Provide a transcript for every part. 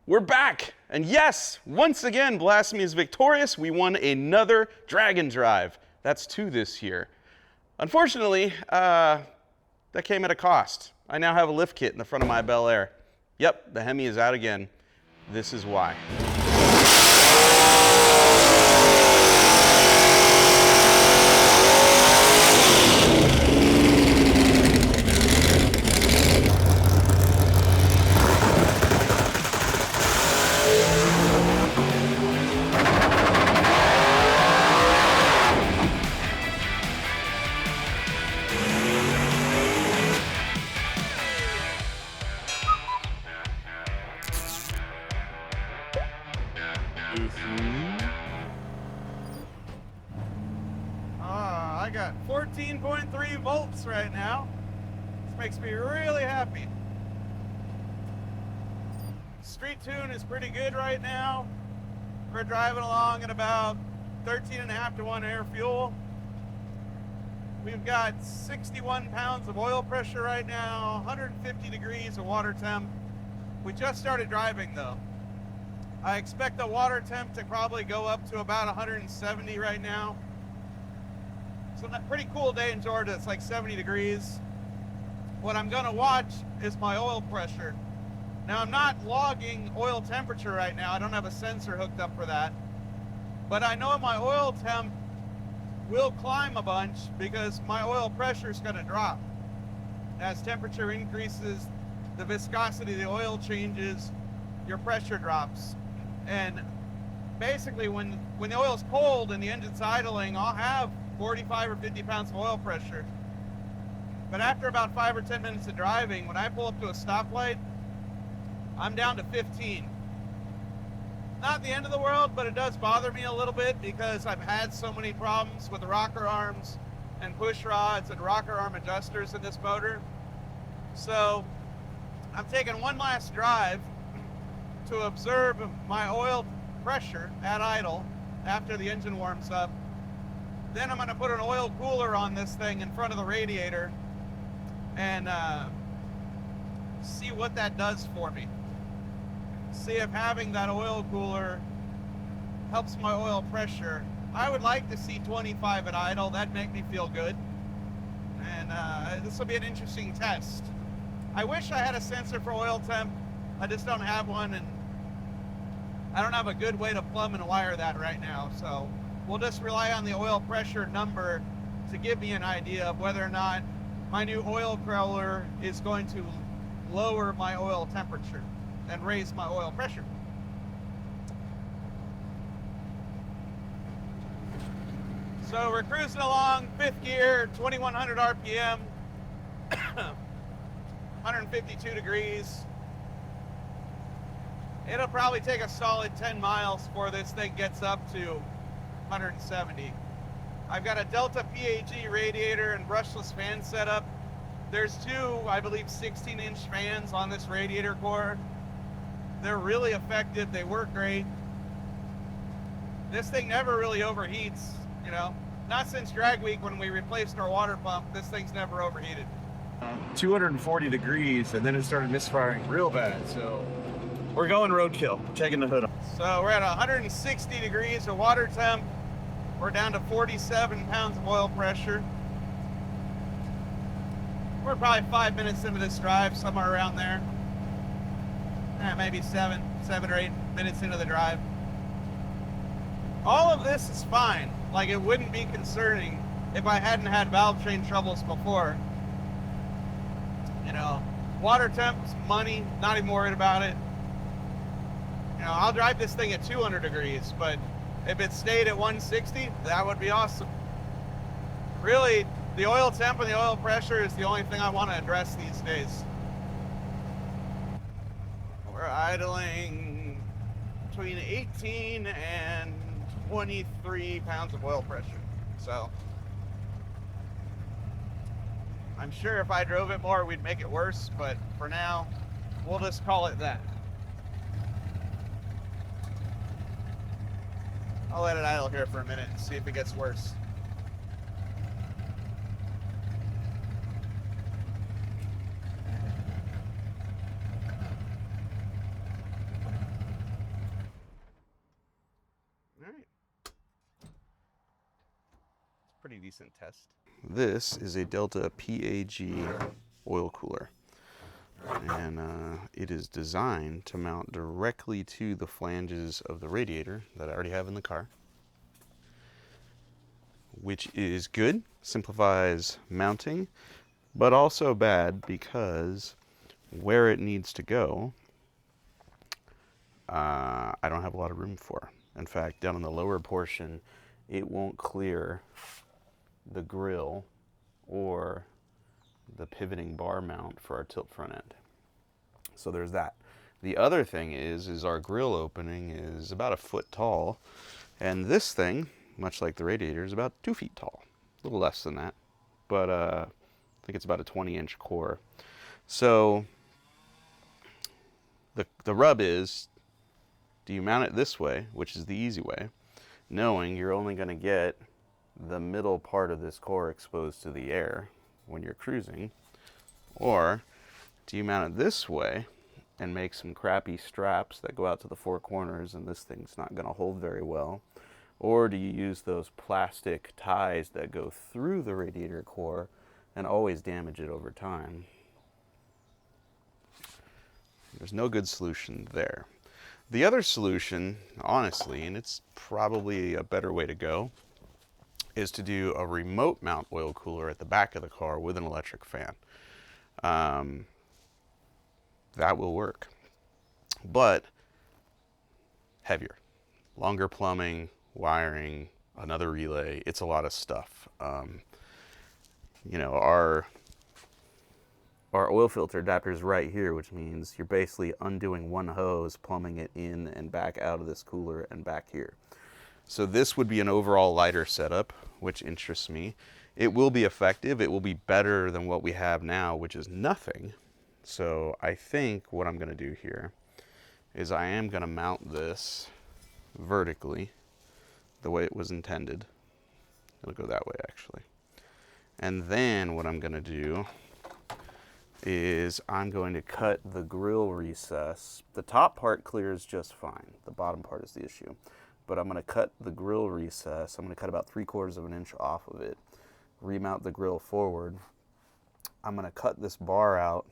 We're back, and yes, once again, Blasphemi is victorious. We won another Dragon Drive. That's 2 this year. Unfortunately, that came at a cost. I now have a lift kit in the front of my Bel Air. Yep, the Hemi is out again. This is why. I got 14.3 volts right now. This makes me really happy. Street tune is pretty good right now. We're driving along at about 13.5 to 1 air fuel. We've got 61 pounds of oil pressure right now, 150 degrees of water temp. We just started driving though. I expect the water temp to probably go up to about 170 right now. So a pretty cool day in Georgia. It's like 70 degrees. What I'm gonna watch is my oil pressure. Now I'm not logging oil temperature right now. I don't have a sensor hooked up for that. But I know my oil temp will climb a bunch because my oil pressure is gonna drop. As temperature increases, the viscosity of the oil changes, your pressure drops. And basically when the oil's cold and the engine's idling, I'll have 45 or 50 pounds of oil pressure. But after about 5 or 10 minutes of driving, when I pull up to a stoplight, I'm down to 15. Not the end of the world, but it does bother me a little bit because I've had so many problems with the rocker arms and push rods and rocker arm adjusters in this motor. So I'm taking one last drive to observe my oil pressure at idle after the engine warms up. Then I'm gonna put an oil cooler on this thing in front of the radiator and see what that does for me. See if having that oil cooler helps my oil pressure. I would like to see 25 at idle. That'd make me feel good. And this will be an interesting test. I wish I had a sensor for oil temp. I just don't have one, and I don't have a good way to plumb and wire that right now. So we'll just rely on the oil pressure number to give me an idea of whether or not my new oil cooler is going to lower my oil temperature and raise my oil pressure. So we're cruising along, 5th gear, 2100 RPM, 152 degrees. It'll probably take a solid 10 miles before this thing gets up to 170. I've got a Delta PAG radiator and brushless fan setup. There's 2, I believe, 16-inch fans on this radiator core. They're really effective. They work great. This thing never really overheats, you know. Not since drag week when we replaced our water pump, this thing's never overheated. 240 degrees, and then it started misfiring real bad, so we're going roadkill, taking the hood off. So we're at 160 degrees of water temp. We're down to 47 pounds of oil pressure. We're probably 5 minutes into this drive, somewhere around there. Maybe 7 or 8 minutes into the drive. All of this is fine. Like, it wouldn't be concerning if I hadn't had valve train troubles before. You know, water temp is money, not even worried about it. You know, I'll drive this thing at 200 degrees, but if it stayed at 160, that would be awesome. Really, the oil temp and the oil pressure is the only thing I want to address these days. We're idling between 18 and 23 pounds of oil pressure. So I'm sure if I drove it more, we'd make it worse, but for now, we'll just call it that. I'll let it idle here for a minute and see if it gets worse. pretty decent test. This is a Delta PAG oil cooler. And it is designed to mount directly to the flanges of the radiator that I already have in the car, which is good, simplifies mounting, but also bad because where it needs to go, I don't have a lot of room for. In fact, down in the lower portion, it won't clear the grill or the pivoting bar mount for our tilt front end. So there's that. The other thing is our grill opening is about 1 foot tall, and this thing, much like the radiator, is about 2 feet tall. A little less than that, but I think it's about a 20-inch core. So the rub is, do you mount it this way, which is the easy way, knowing you're only going to get the middle part of this core exposed to the air when you're cruising, or do you mount it this way and make some crappy straps that go out to the 4 corners and this thing's not going to hold very well, or do you use those plastic ties that go through the radiator core and always damage it over time? There's no good solution there. The other solution, honestly, and it's probably a better way to go, is to do a remote mount oil cooler at the back of the car with an electric fan. That will work, but heavier, longer plumbing, wiring, another relay. It's a lot of stuff. You know, our oil filter adapter is right here, which means you're basically undoing one hose, plumbing it in and back out of this cooler and back here. So this would be an overall lighter setup, which interests me. It will be effective. It will be better than what we have now, which is nothing. So I think what I'm going to do here is I am going to mount this vertically the way it was intended. It'll go that way, actually. And then what I'm going to do is I'm going to cut the grill recess. The top part clears just fine. The bottom part is the issue. But I'm going to cut the grill recess. I'm going to cut about 3/4 of an inch off of it, remount the grill forward. I'm going to cut this bar out,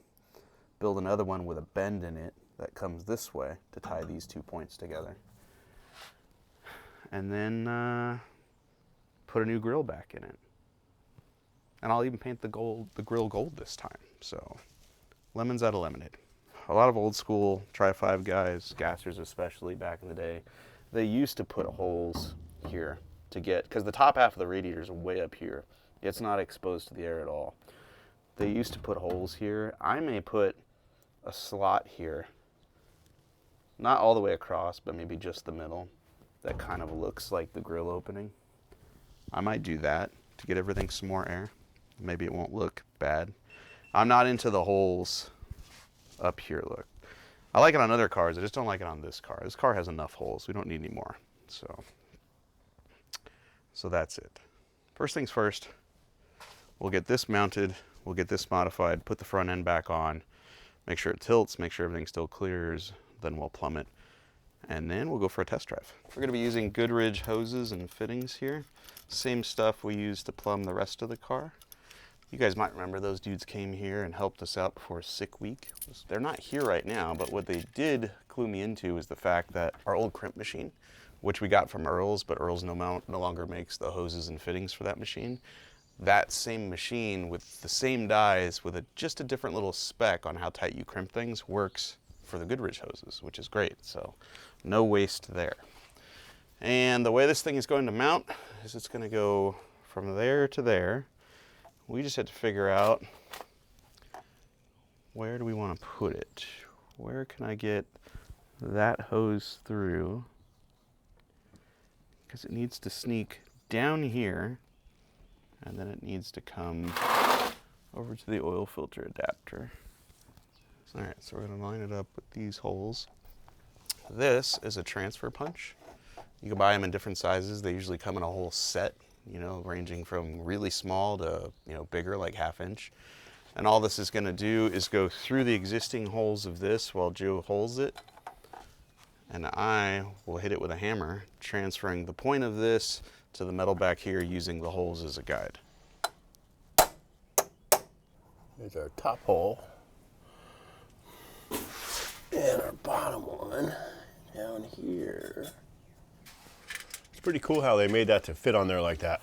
build another one with a bend in it that comes this way to tie these 2 points together. And then put a new grill back in it. And I'll even paint the grill gold this time. So lemons out of lemonade. A lot of old school Tri-5 guys, gassers especially back in the day, they used to put holes here to get, because the top half of the radiator is way up here. It's not exposed to the air at all. They used to put holes here. I may put a slot here, not all the way across, but maybe just the middle. That kind of looks like the grill opening. I might do that to get everything some more air. Maybe it won't look bad. I'm not into the holes up here, look. I like it on other cars, I just don't like it on this car. This car has enough holes, we don't need any more. So that's it. First things first, we'll get this mounted, we'll get this modified, put the front end back on, make sure it tilts, make sure everything still clears, then we'll plumb it, and then we'll go for a test drive. We're going to be using Goodrich hoses and fittings here. Same stuff we used to plumb the rest of the car. You guys might remember those dudes came here and helped us out before a sick week. They're not here right now, but what they did clue me into is the fact that our old crimp machine, which we got from Earl's, but Earl's no longer makes the hoses and fittings for that machine. That same machine with the same dies with just a different little spec on how tight you crimp things works for the Goodrich hoses, which is great. So no waste there. And the way this thing is going to mount is it's going to go from there to there. We just had to figure out, where do we want to put it? Where can I get that hose through? Because it needs to sneak down here, and then it needs to come over to the oil filter adapter. All right, so we're going to line it up with these holes. This is a transfer punch. You can buy them in different sizes. They usually come in a whole set, you know, ranging from really small to, you know, bigger, like 1/2 inch. And all this is going to do is go through the existing holes of this while Joe holds it. And I will hit it with a hammer, transferring the point of this to the metal back here using the holes as a guide. There's our top hole. And our bottom one down here. It's pretty cool how they made that to fit on there like that.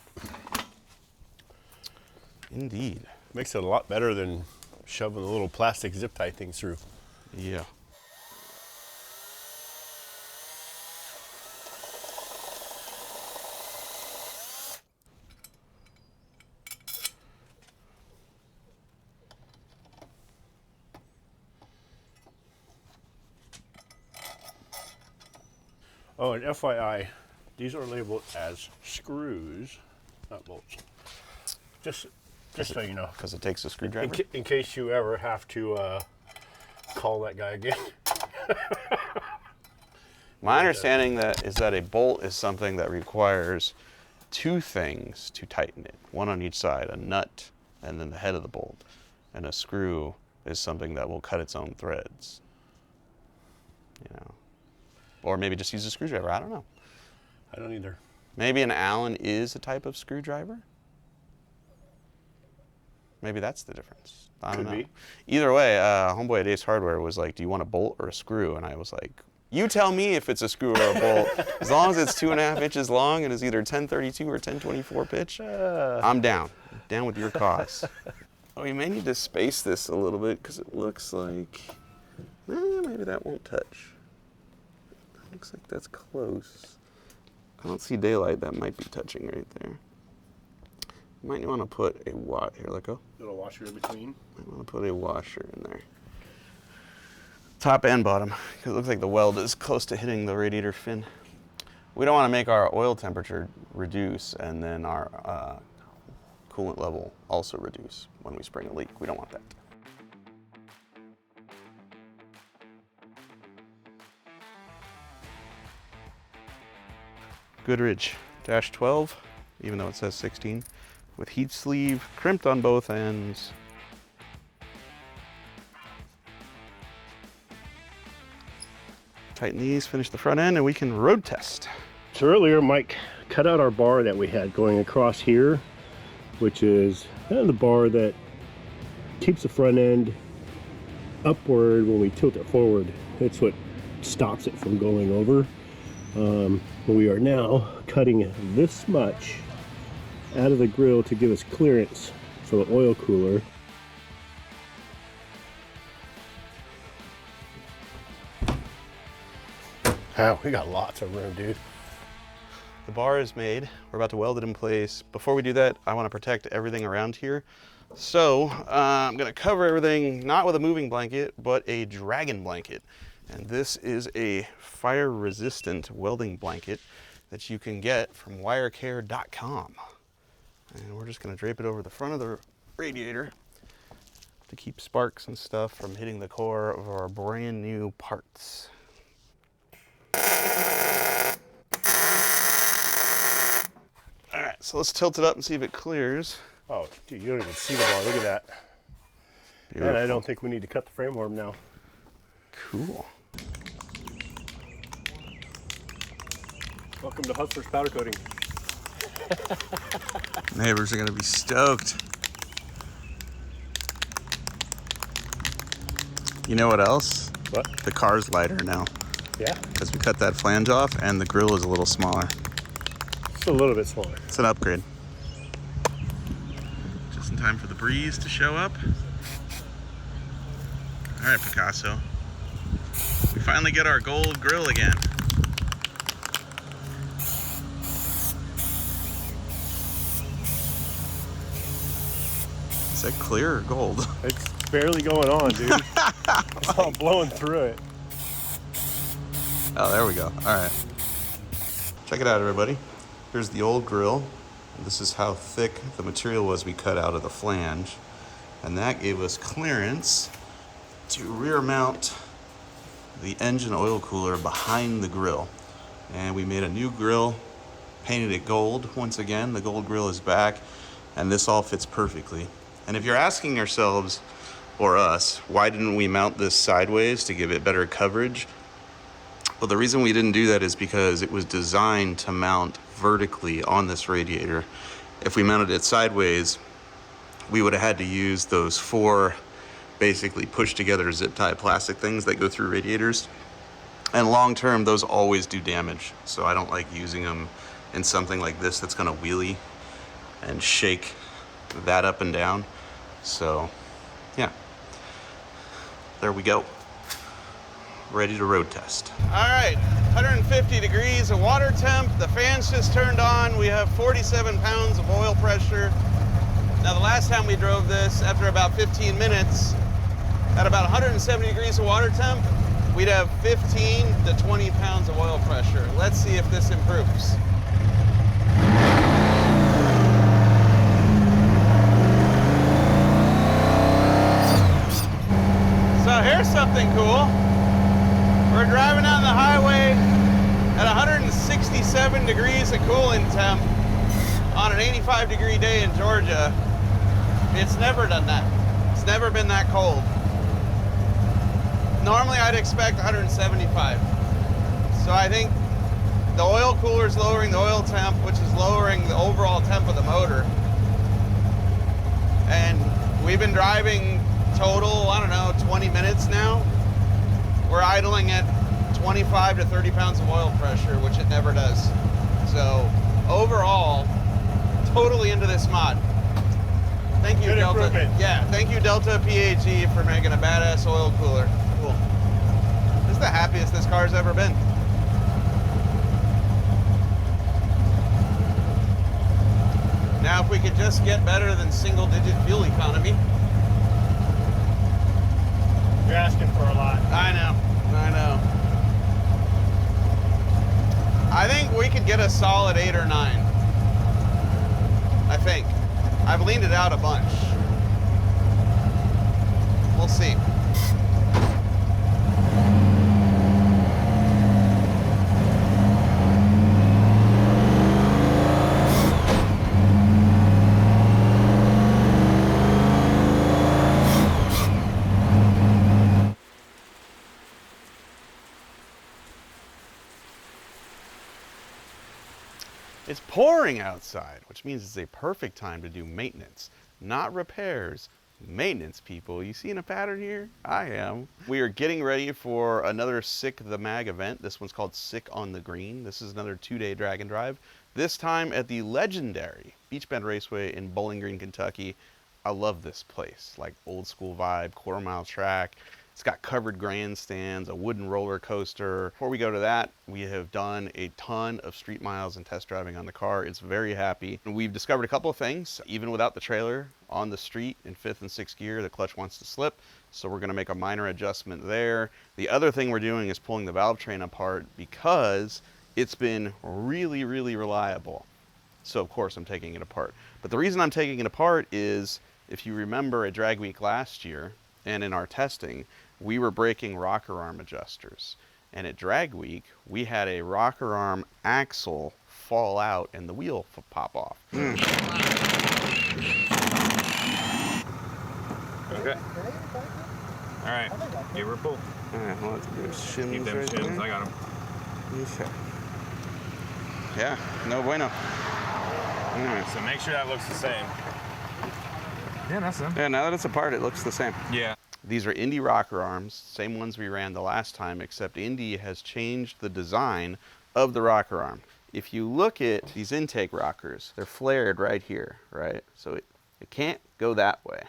Indeed. Makes it a lot better than shoving the little plastic zip tie things through. Yeah. Oh, and FYI, these are labeled as screws, not bolts. Just so you know. Because it takes a screwdriver? In case you ever have to call that guy again. My understanding is that a bolt is something that requires two things to tighten it. One on each side, a nut, and then the head of the bolt. And a screw is something that will cut its own threads. You know. Or maybe just use a screwdriver, I don't know. I don't either. Maybe an Allen is a type of screwdriver? Maybe that's the difference. I don't know. Could be. Either way, homeboy at Ace Hardware was like, do you want a bolt or a screw? And I was like, you tell me if it's a screw or a bolt. As long as it's 2.5 inches long and is either 1032 or 1024 pitch, I'm down. Down with your cause. Oh, you may need to space this a little bit because it looks like, maybe that won't touch. Looks like that's close. I don't see daylight. That might be touching right there. You might want to put a here, let go. Little washer in between. I want to put a washer in there. Top and bottom, because it looks like the weld is close to hitting the radiator fin. We don't want to make our oil temperature reduce and then our coolant level also reduce when we spring a leak. We don't want that. Goodrich Dash 12, even though it says 16, with heat sleeve crimped on both ends. Tighten these, finish the front end, and we can road test. So earlier, Mike cut out our bar that we had going across here, which is kind of the bar that keeps the front end upward when we tilt it forward. It's what stops it from going over. We are now cutting this much out of the grill to give us clearance for the oil cooler. Wow, we got lots of room, dude. The bar is made. We're about to weld it in place. Before we do that, I want to protect everything around here. So I'm going to cover everything, not with a moving blanket, but a dragon blanket. And this is a fire-resistant welding blanket that you can get from wirecare.com. And we're just going to drape it over the front of the radiator to keep sparks and stuff from hitting the core of our brand new parts. All right, so let's tilt it up and see if it clears. Oh, dude, you don't even see the bar. Look at that. Beautiful. And I don't think we need to cut the frame worm now. Cool. Welcome to Hustler's Powder Coating. Neighbors are gonna be stoked. You know what else? What? The car's lighter now, Yeah, because we cut that flange off and the grill is a little smaller. just a little bit smaller. It's an upgrade. Just in time for the breeze to show up. All right, Picasso. We finally get our gold grill again. Is that clear or gold? It's barely going on, dude. It's all blowing through it. Oh, there we go. All right. Check it out, everybody. Here's the old grill. This is how thick the material was we cut out of the flange. And that gave us clearance to rear mount the engine oil cooler behind the grill. And we made a new grill, painted it gold. Once again, the gold grill is back, and this all fits perfectly. And if you're asking yourselves, or us, why didn't we mount this sideways to give it better coverage? Well, the reason we didn't do that is because it was designed to mount vertically on this radiator. If we mounted it sideways, we would have had to use those 4 basically pushed together zip tie plastic things that go through radiators. And long term, those always do damage. So I don't like using them in something like this that's gonna wheelie and shake that up and down. So yeah, there we go. Ready to road test. All right, 150 degrees of water temp. The fans just turned on. We have 47 pounds of oil pressure. Now, the last time we drove this, after about 15 minutes, at about 170 degrees of water temp, we'd have 15 to 20 pounds of oil pressure. Let's see if this improves. So here's something cool. We're driving down the highway at 167 degrees of coolant temp on an 85 degree day in Georgia. It's never done that. It's never been that cold. Normally I'd expect 175. So I think the oil cooler is lowering the oil temp, which is lowering the overall temp of the motor. And we've been driving total, I don't know, 20 minutes now. We're idling at 25 to 30 pounds of oil pressure, which it never does. So overall, totally into this mod. Thank you, Good Delta. improvement. Yeah, thank you, Delta PAG, for making a badass oil cooler. Cool. This is the happiest this car's ever been. Now, if we could just get better than single-digit fuel economy. You're asking for a lot. I know. I think we could get a solid 8 or 9. I think. I've leaned it out a bunch. We'll see. It's pouring outside, which means it's a perfect time to do maintenance, not repairs. Maintenance, people. You seeing a pattern here? I am. We are getting ready for another Sick the Mag event. This one's called Sick on the Green. This is another 2-day drag and drive. This time at the legendary Beach Bend Raceway in Bowling Green, Kentucky. I love this place. Like old school vibe, quarter-mile track. It's got covered grandstands, a wooden roller coaster. Before we go to that, we have done a ton of street miles and test driving on the car. It's very happy. And we've discovered a couple of things. Even without the trailer on the street in 5th and 6th gear, the clutch wants to slip. So we're gonna make a minor adjustment there. The other thing we're doing is pulling the valve train apart because it's been really, really reliable. So of course I'm taking it apart. But the reason I'm taking it apart is, if you remember at Drag Week last year and in our testing, we were breaking rocker arm adjusters. And at Drag Week, we had a rocker arm axle fall out and the wheel pop off. Okay. All right. Give her a pull. All right, well, let's do shims Keep them right shims. there. I got them. Okay. Yeah, no bueno. All right. So make sure that looks the same. Yeah, that's them. Yeah, now that it's apart, it looks the same. Yeah. These are Indy rocker arms, same ones we ran the last time, except Indy has changed the design of the rocker arm. If you look at these intake rockers, they're flared right here, right? So it can't go that way.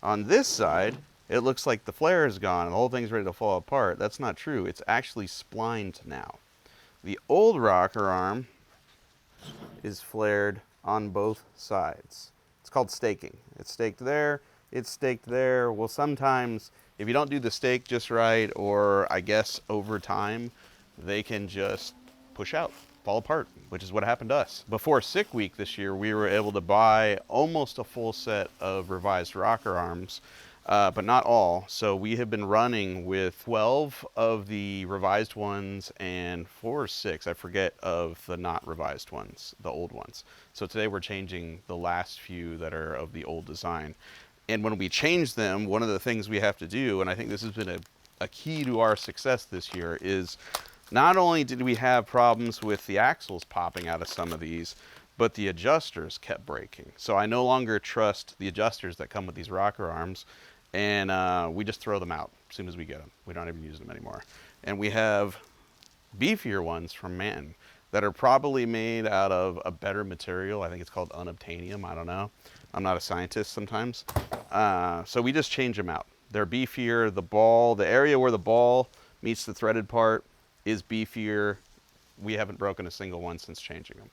On this side, it looks like the flare is gone and the whole thing's ready to fall apart. That's not true. It's actually splined now. The old rocker arm is flared on both sides. It's called staking. It's staked there. It's staked there. Well, sometimes if you don't do the stake just right, or I guess over time, they can just push out, fall apart, which is what happened to us. Before Sick Week this year, we were able to buy almost a full set of revised rocker arms, but not all. So we have been running with 12 of the revised ones and 4 or 6, I forget, of the not revised ones, the old ones. So today we're changing the last few that are of the old design. And when we change them, one of the things we have to do, and I think this has been a key to our success this year, is Not only did we have problems with the axles popping out of some of these, but the adjusters kept breaking. So I no longer trust the adjusters that come with these rocker arms, and we just throw them out as soon as we get them. We don't even use them anymore. And we have beefier ones from Manton that are probably made out of a better material. I think it's called unobtainium. I don't know. I'm not a scientist sometimes. So we just change them out. They're beefier. The ball, the area where the ball meets the threaded part is beefier. We haven't broken a single one since changing them.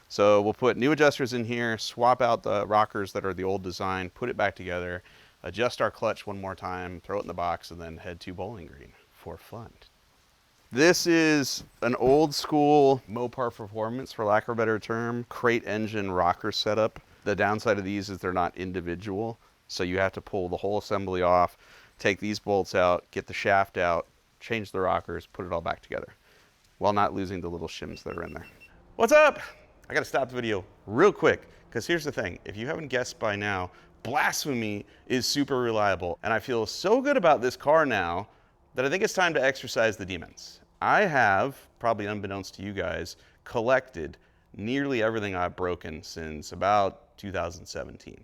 So we'll put new adjusters in here, swap out the rockers that are the old design, put it back together, adjust our clutch one more time, throw it in the box, and then head to Bowling Green for fun. This is an old school Mopar Performance, for lack of a better term, crate engine rocker setup. The downside of these is they're not individual, so you have to pull the whole assembly off, take these bolts out, get the shaft out, change the rockers, put it all back together, while not losing the little shims that are in there. What's up? I gotta stop the video real quick, because here's the thing. If you haven't guessed by now, Blasphemi is super reliable, and I feel so good about this car now that I think it's time to exercise the demons. I have, probably unbeknownst to you guys, collected nearly everything I've broken since about 2017.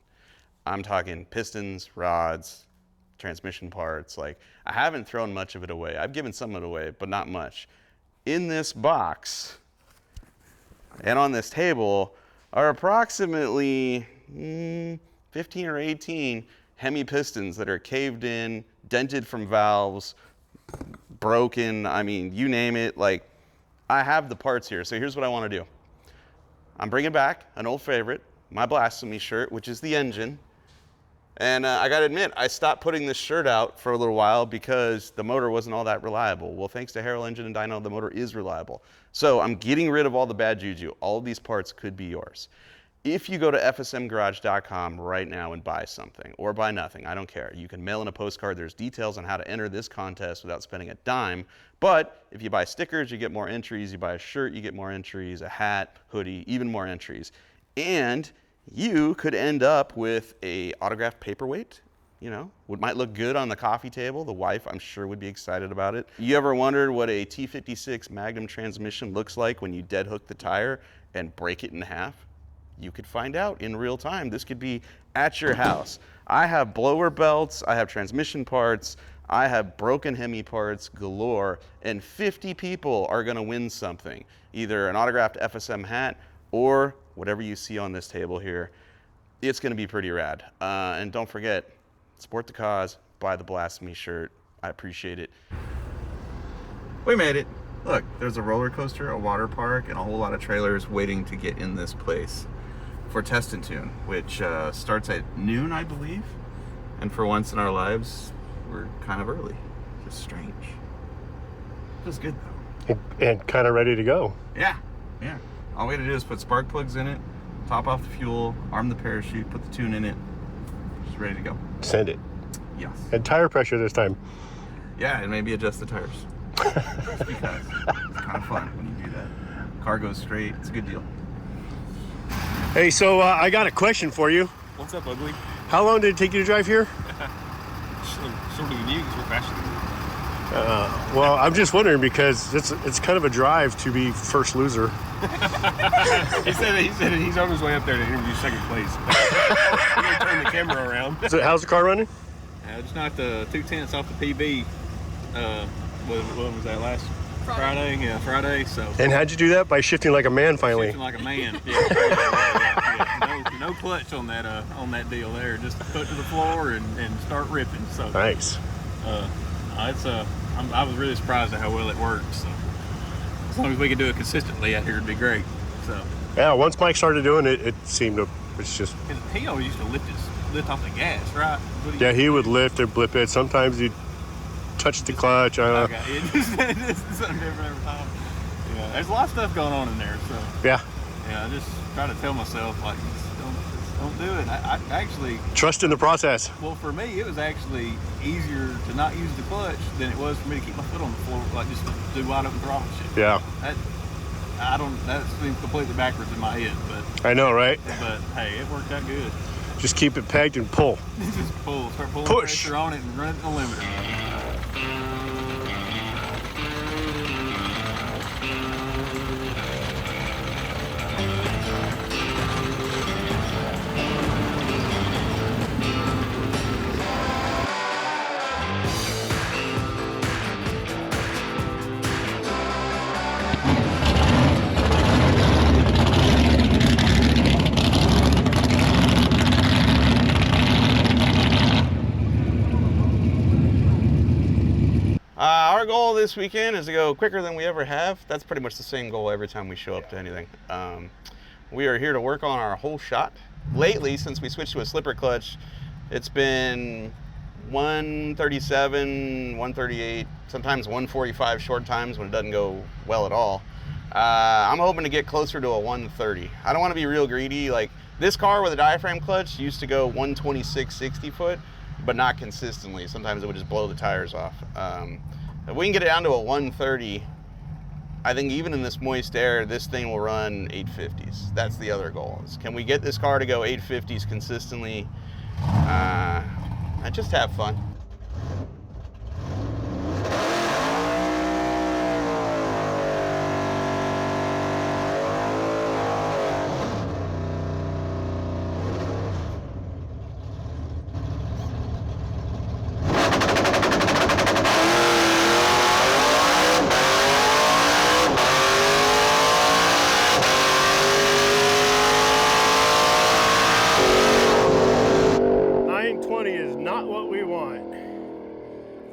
I'm talking pistons, rods, transmission parts. Like, I haven't thrown much of it away. I've given some of it away, but not much. In this box and on this table are approximately 15 or 18 Hemi pistons that are caved in, dented from valves, broken, I mean, you name it. Like, I have the parts here. So here's what I want to do. I'm bringing back an old favorite, my Blasphemi shirt, which is the engine. And I got to admit, I stopped putting this shirt out for a little while because the motor wasn't all that reliable. Well, thanks to Harrell Engine and Dyno, the motor is reliable. So I'm getting rid of all the bad juju. All of these parts could be yours. If you go to fsmgarage.com right now and buy something, or buy nothing, I don't care. You can mail in a postcard. There's details on how to enter this contest without spending a dime. But if you buy stickers, you get more entries. You buy a shirt, you get more entries. A hat, hoodie, even more entries. And you could end up with a autographed paperweight. You know, what might look good on the coffee table. The wife, I'm sure, would be excited about it. You ever wondered what a T56 Magnum transmission looks like when you dead hook the tire and break it in half? You could find out in real time. This could be at your house. I have blower belts, I have transmission parts, I have broken Hemi parts galore, and 50 people are gonna win something. Either an autographed FSM hat or whatever you see on this table here. It's gonna be pretty rad. And don't forget, support the cause, buy the Blasphemi shirt. I appreciate it. We made it. Look, there's a roller coaster, a water park, and a whole lot of trailers waiting to get in this place for Test and Tune, which starts at noon, I believe. And for once in our lives, we're kind of early. Just strange. Feels good though. And kind of ready to go. Yeah. All we had to do is put spark plugs in it, top off the fuel, arm the parachute, put the tune in it. Just ready to go. Send it. Yes. And tire pressure this time. Yeah, and maybe adjust the tires. Just because it's kind of fun when you do that. Car goes straight. It's a good deal. Hey, so I got a question for you. What's up, ugly? How long did it take you to drive here? Sort of you, because we're faster than you. Well, I'm just wondering because it's kind of a drive to be first loser. He said he's on his way up there to interview second place. We're going to turn the camera around. So how's the car running? Just knocked 2/10 off the PB. What was that, last Friday? Yeah, Friday. So. And how'd you do that? By shifting like a man finally? Shifting like a man. Yeah. No clutch on that deal there. Just put to the floor and start ripping. So nice. I was really surprised at how well it worked. So as long as we can do it consistently out here, it'd be great. So yeah, once Mike started doing it, it seemed to. It's just. He always used to lift off the gas, right? Yeah, he would lift or blip it. Sometimes he'd touch the clutch. Okay. It's something different every time. Yeah, there's a lot of stuff going on in there. So yeah, I just try to tell myself like, just don't do it. I actually trust in the process. Well, for me, it was actually easier to not use the clutch than it was for me to keep my foot on the floor, like just do wide open throttle shit. Yeah. That seems completely backwards in my head, but I know, right? But hey, it worked out good. Just keep it pegged and pull. Just pull, start pulling pressure on it and run it to the limiter. this weekend is to go quicker than we ever have. That's pretty much the same goal every time we show up to anything. We are here to work on our whole shot. Lately, since we switched to a slipper clutch, it's been 137, 138, sometimes 145 short times when it doesn't go well at all. I'm hoping to get closer to a 130. I don't want to be real greedy. Like this car with a diaphragm clutch used to go 126, 60 foot, but not consistently. Sometimes it would just blow the tires off. If we can get it down to a 130, I think even in this moist air, this thing will run 850s. That's the other goal. Is can we get this car to go 850s consistently? I just have fun.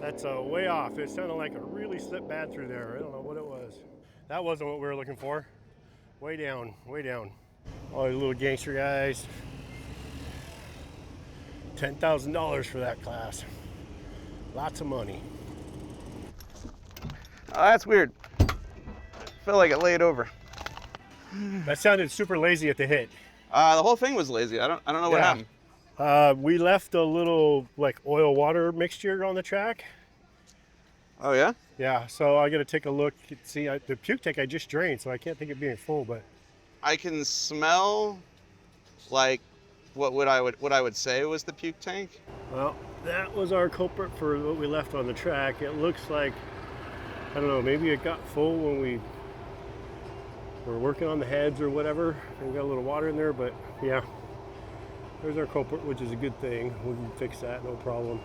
That's way off. It sounded like it really slipped bad through there. I don't know what it was. That wasn't what we were looking for. Way down, way down. All these little gangster guys. $10,000 for that class. Lots of money. Oh, that's weird. Felt like it laid over. That sounded super lazy at the hit. The whole thing was lazy. I don't know what happened. We left a little like oil water mixture on the track. Oh yeah? Yeah, so I got to take a look. See, the puke tank I just drained, so I can't think of being full, but I can smell like what I would say was the puke tank. Well, that was our culprit for what we left on the track. It looks like, I don't know, maybe it got full when we were working on the heads or whatever, and got a little water in there, but yeah. There's our culprit, which is a good thing. We can fix that, no problem.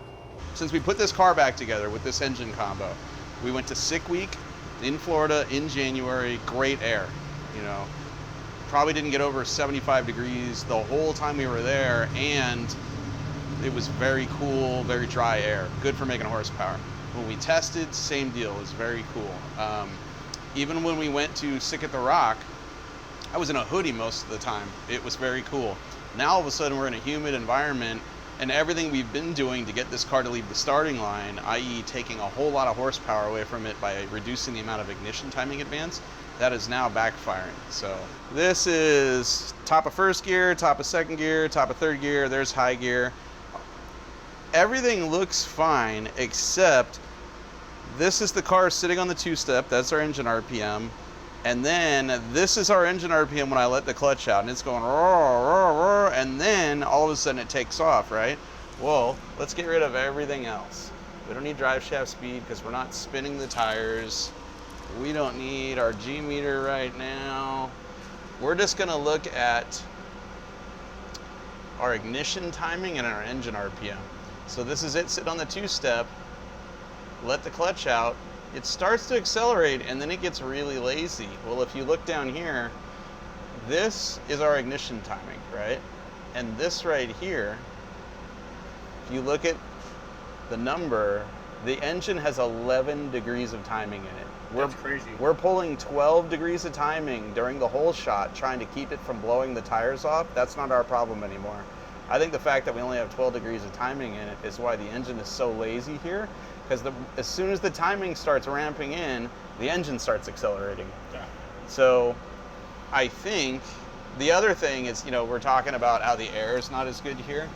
Since we put this car back together with this engine combo, we went to Sick Week in Florida in January, great air, you know. Probably didn't get over 75 degrees the whole time we were there, and it was very cool, very dry air, good for making horsepower. When we tested, same deal, it was very cool. Even when we went to Sick at the Rock, I was in a hoodie most of the time. It was very cool. Now all of a sudden we're in a humid environment, and everything we've been doing to get this car to leave the starting line, i.e. taking a whole lot of horsepower away from it by reducing the amount of ignition timing advance, that is now backfiring. So this is top of first gear, top of second gear, top of third gear, there's high gear. Everything looks fine, except this is the car sitting on the two-step, that's our engine RPM. And then this is our engine RPM when I let the clutch out, and it's going roar, roar, roar, and then all of a sudden it takes off, right? Well, let's get rid of everything else. We don't need drive shaft speed because we're not spinning the tires. We don't need our G meter right now. We're just gonna look at our ignition timing and our engine RPM. So this is it sitting on the two-step, let the clutch out. It starts to accelerate and then it gets really lazy. Well, if you look down here, this is our ignition timing, right? And this right here, if you look at the number, the engine has 11 degrees of timing in it. That's crazy. We're pulling 12 degrees of timing during the whole shot, trying to keep it from blowing the tires off. That's not our problem anymore. I think the fact that we only have 12 degrees of timing in it is why the engine is so lazy here. Because as soon as the timing starts ramping in, the engine starts accelerating. Yeah. So I think the other thing is, you know, we're talking about how the air is not as good here.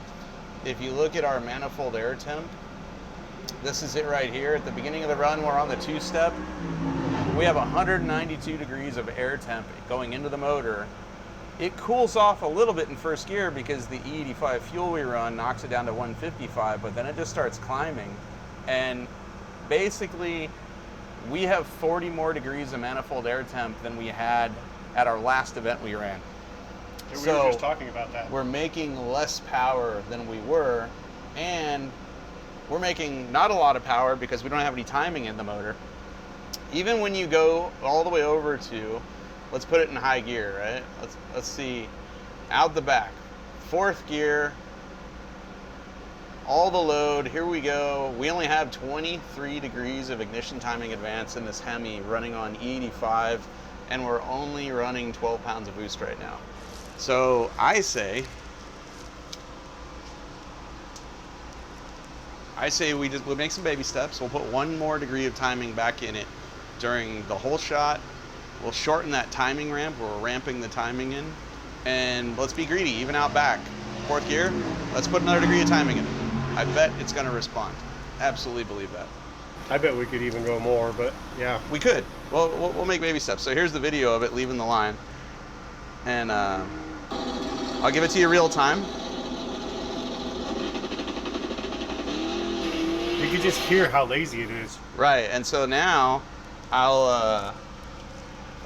If you look at our manifold air temp, this is it right here. At the beginning of the run, we're on the two-step. We have 192 degrees of air temp going into the motor. It cools off a little bit in first gear because the E85 fuel we run knocks it down to 155, but then it just starts climbing. And basically, we have 40 more degrees of manifold air temp than we had at our last event we ran. We were just talking about that. We're making less power than we were, and we're making not a lot of power because we don't have any timing in the motor. Even when you go all the way over to, let's put it in high gear, right? Let's see, out the back, fourth gear, all the load. Here we go. We only have 23 degrees of ignition timing advance in this Hemi running on E85, and we're only running 12 pounds of boost right now. So I say we'll make some baby steps. We'll put 1 more degree of timing back in it during the whole shot. We'll shorten that timing ramp where we're ramping the timing in, and let's be greedy, even out back. 4th gear, let's put another degree of timing in it. I bet it's gonna respond. Absolutely believe that. I bet we could even go more, but yeah. We could. Well, we'll make baby steps. So here's the video of it leaving the line. And I'll give it to you real time. You can just hear how lazy it is. Right, and so now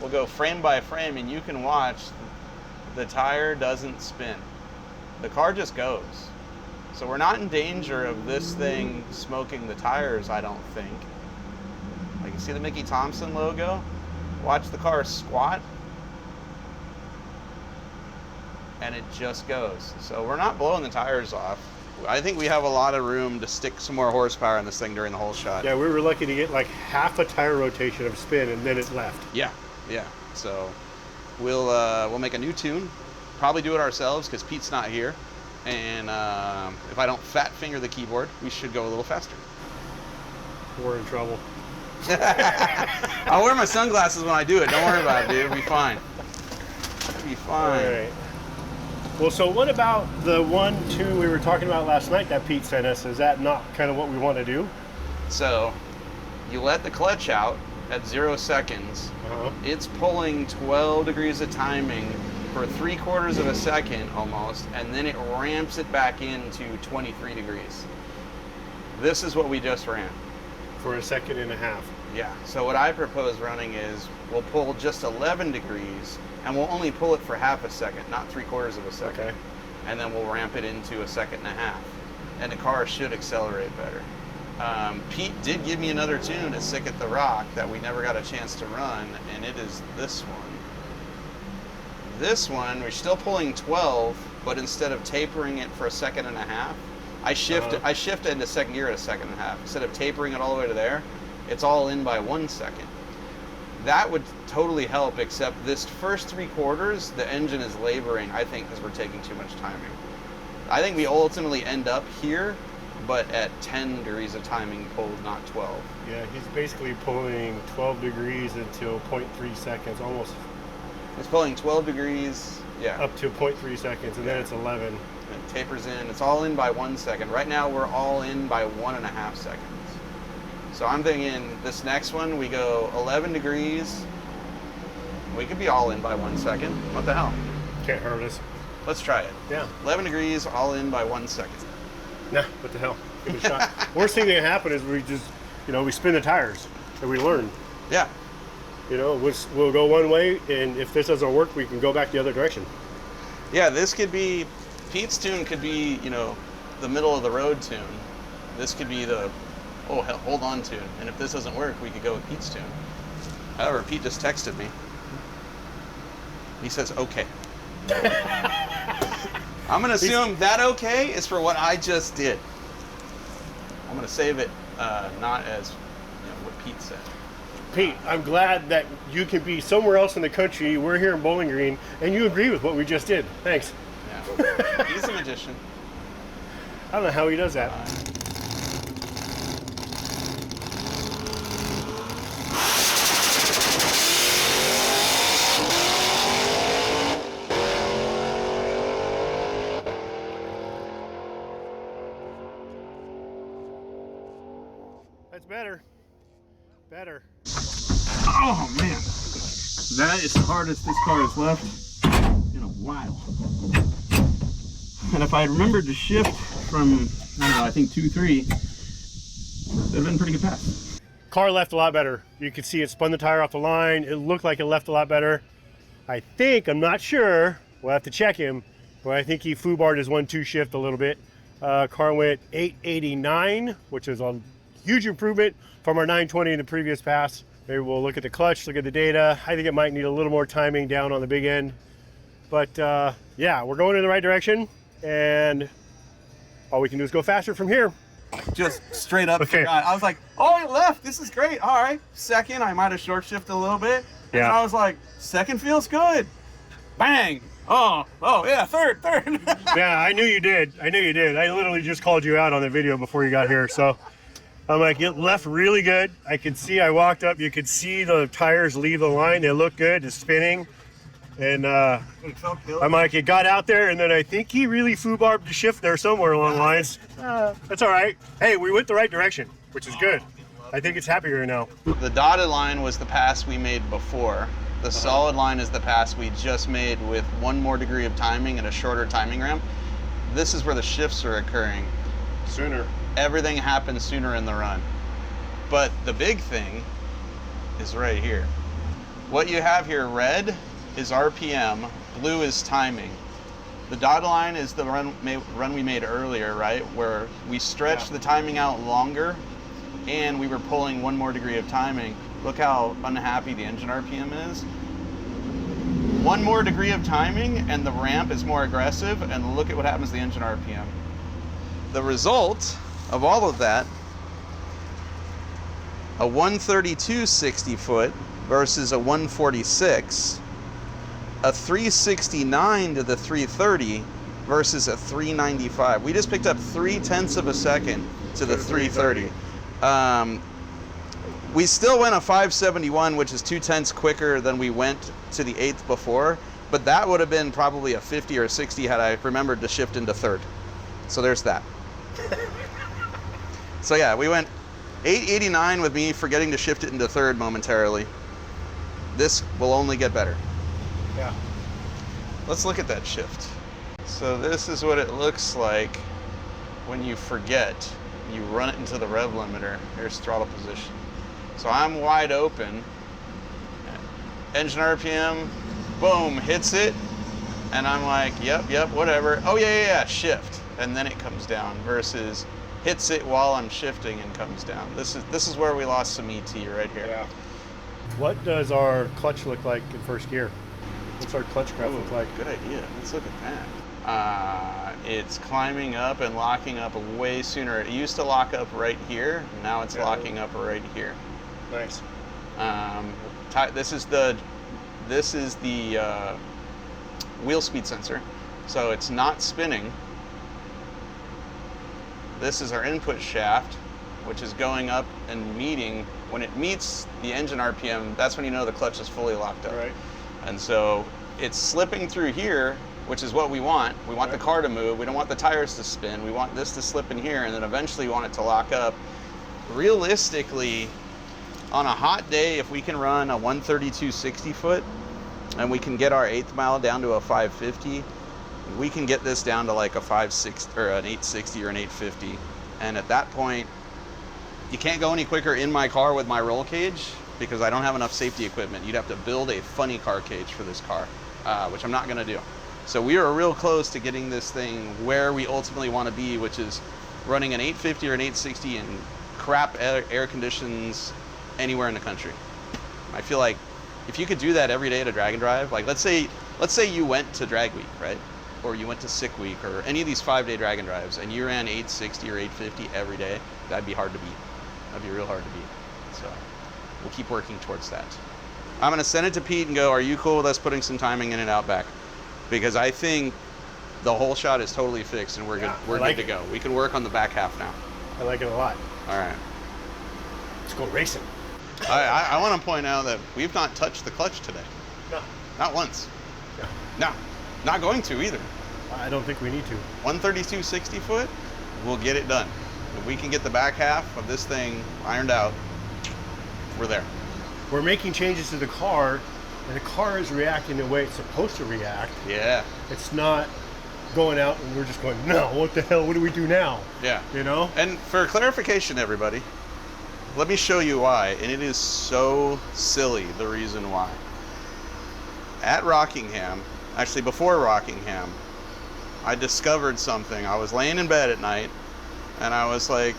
we'll go frame by frame, and you can watch the tire doesn't spin. The car just goes. So we're not in danger of this thing smoking the tires, I don't think. Like, you see the Mickey Thompson logo? Watch the car squat, and it just goes. So we're not blowing the tires off. I think we have a lot of room to stick some more horsepower in this thing during the whole shot. Yeah, we were lucky to get like half a tire rotation of spin, and then it left. Yeah. So we'll make a new tune. Probably do it ourselves because Pete's not here. And if I don't fat finger the keyboard, we should go a little faster. We're in trouble. I'll wear my sunglasses when I do it. Don't worry about it, dude. It'll be fine. It'll be fine. All right. Well, so what about the 1-2 we were talking about last night that Pete sent us? Is that not kind of what we want to do? So you let the clutch out at 0 seconds. It's pulling 12 degrees of timing for 3/4 of a second almost, and then it ramps it back into 23 degrees. This is what we just ran. For a second and a half. Yeah, so what I propose running is we'll pull just 11 degrees, and we'll only pull it for half a second, not 3/4 of a second. Okay. And then we'll ramp it into a second and a half. And the car should accelerate better. Pete did give me another tune to Sick at the Rock that we never got a chance to run, and it is this one. This one, we're still pulling 12, but instead of tapering it for a second and a half, I shift into second gear at a second and a half. Instead of tapering it all the way to there, it's all in by 1 second. That would totally help, except this first 3/4, the engine is laboring, I think, because we're taking too much timing. I think we ultimately end up here, but at 10 degrees of timing pulled, not 12. Yeah, he's basically pulling 12 degrees until 0.3 seconds, almost It's pulling 12 degrees, yeah. up to 0.3 seconds, and then it's 11. It tapers in. It's all in by 1 second. Right now, we're all in by 1.5 seconds. So I'm thinking this next one, we go 11 degrees. We could be all in by 1 second. What the hell? Can't hurt us. Let's try it. Yeah. 11 degrees, all in by 1 second. Nah, what the hell? Give it a shot. Worst thing that can happen is we just, we spin the tires and we learn. Yeah. We'll go one way, and if this doesn't work, we can go back the other direction. Yeah, this could be, Pete's tune could be, the middle of the road tune. This could be the, oh, hell, hold on tune. And if this doesn't work, we could go with Pete's tune. However, Pete just texted me. He says, okay. I'm going to assume that okay is for what I just did. I'm going to save it not as what Pete said. Pete, I'm glad that you can be somewhere else in the country. We're here in Bowling Green, and you agree with what we just did. Thanks. Yeah. He's a magician. I don't know how he does that. That's better. Better. Oh man, that is the hardest this car has left in a while. And if I had remembered to shift from, I think 2.3, that'd have been a pretty good pass. Car left a lot better. You could see it spun the tire off the line. It looked like it left a lot better. I'm not sure, we'll have to check him, but I think he foobarred his 1-2 shift a little bit. Car went 889, which is a huge improvement from our 920 in the previous pass. Maybe we'll look at the clutch, look at the data. I think it might need a little more timing down on the big end. But yeah, we're going in the right direction, and all we can do is go faster from here. Just straight up Okay. forgot. I was like, oh, it left. This is great. All right. Second, I might have short shifted a little bit. And Yeah. I was like, second feels good. Bang. Oh, yeah, third. Yeah, I knew you did. I literally just called you out on the video before you got here. So I'm like, it left really good. I walked up, you could see the tires leave the line. They look good, it's spinning. And I'm like, it got out there, and then I think he really foobarbed the shift there somewhere along the lines. That's all right. Hey, we went the right direction, which is good. I think it's happier now. The dotted line was the pass we made before. The solid line is the pass we just made with one more degree of timing and a shorter timing ramp. This is where the shifts are occurring. Sooner. Everything happens sooner in the run. But the big thing is right here. What you have here, red is RPM, blue is timing. The dotted line is the run we made earlier, right? Where we stretched the timing out longer and we were pulling one more degree of timing. Look how unhappy the engine RPM is. One more degree of timing and the ramp is more aggressive, and look at what happens to the engine RPM. The result of all of that, a 132 60 foot versus a 146, a 369 to the 330 versus a 395. We just picked up 0.3 of a second to the 330. We still went a 571, which is 0.2 quicker than we went to the 8th before, but that would have been probably a 50 or 60 had I remembered to shift into 3rd. So there's that. So yeah, we went 889 with me forgetting to shift it into 3rd momentarily. This will only get better. Yeah. Let's look at that shift. So this is what it looks like when you forget. You run it into the rev limiter. Here's throttle position. So I'm wide open. Engine RPM, boom, hits it. And I'm like, yep, whatever. Oh yeah, shift. And then it comes down versus hits it while I'm shifting and comes down. This is where we lost some ET right here. Yeah. What does our clutch look like in first gear? What's our clutch graph look like? Good idea. Let's look at that. It's climbing up and locking up way sooner. It used to lock up right here. Now it's locking up right here. Nice. This is the wheel speed sensor, so it's not spinning. This is our input shaft, which is going up and meeting. When it meets the engine RPM, that's when you know the clutch is fully locked up. Right. And so it's slipping through here, which is what we want. We want the car to move. We don't want the tires to spin. We want this to slip in here, and then eventually we want it to lock up. Realistically, on a hot day, if we can run a 132 60 foot and we can get our 8th mile down to a 550, we can get this down to like a 560 or an 860 or an 850. And at that point, you can't go any quicker in my car with my roll cage because I don't have enough safety equipment. You'd have to build a funny car cage for this car, which I'm not gonna do. So we are real close to getting this thing where we ultimately want to be, which is running an 850 or an 860 in crap air conditions anywhere in the country. I feel like if you could do that every day at a drag and drive, like let's say you went to drag week, right? Or you went to sick week or any of these 5-day drag and drives and you ran 860 or 850 every day, that'd be hard to beat. That'd be real hard to beat. So we'll keep working towards that. I'm gonna send it to Pete and go, are you cool with us putting some timing in it out back? Because I think the whole shot is totally fixed and we're good. We're good to go. We can work on the back half now. I like it a lot. All right. Let's go racing. I want to point out that we've not touched the clutch today. No. Not once. No. No. Not going to either. I don't think we need to. 132 60 foot, we'll get it done. If we can get the back half of this thing ironed out, we're there. We're making changes to the car, and the car is reacting the way it's supposed to react. Yeah. It's not going out and we're just going, no, what the hell, what do we do now? Yeah. You know? And for clarification, everybody, let me show you why, and it is so silly, the reason why. At Rockingham, actually before Rockingham, I discovered something. I was laying in bed at night, and I was like,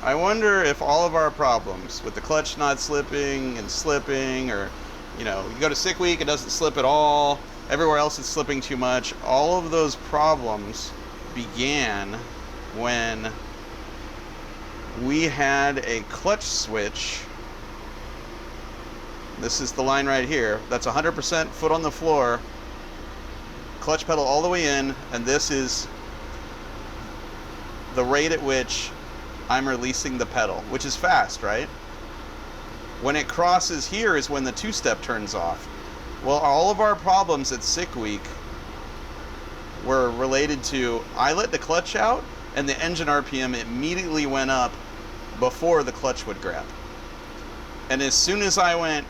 I wonder if all of our problems with the clutch not slipping and slipping, or, you know, you go to sick week, it doesn't slip at all, everywhere else is slipping too much. All of those problems began when we had a clutch switch. This is the line right here. That's 100% foot on the floor, clutch pedal all the way in, and this is the rate at which I'm releasing the pedal, which is fast, right? When it crosses here is when the two-step turns off. Well, all of our problems at Sick Week were related to, I let the clutch out and the engine RPM immediately went up before the clutch would grab. And as soon as I went,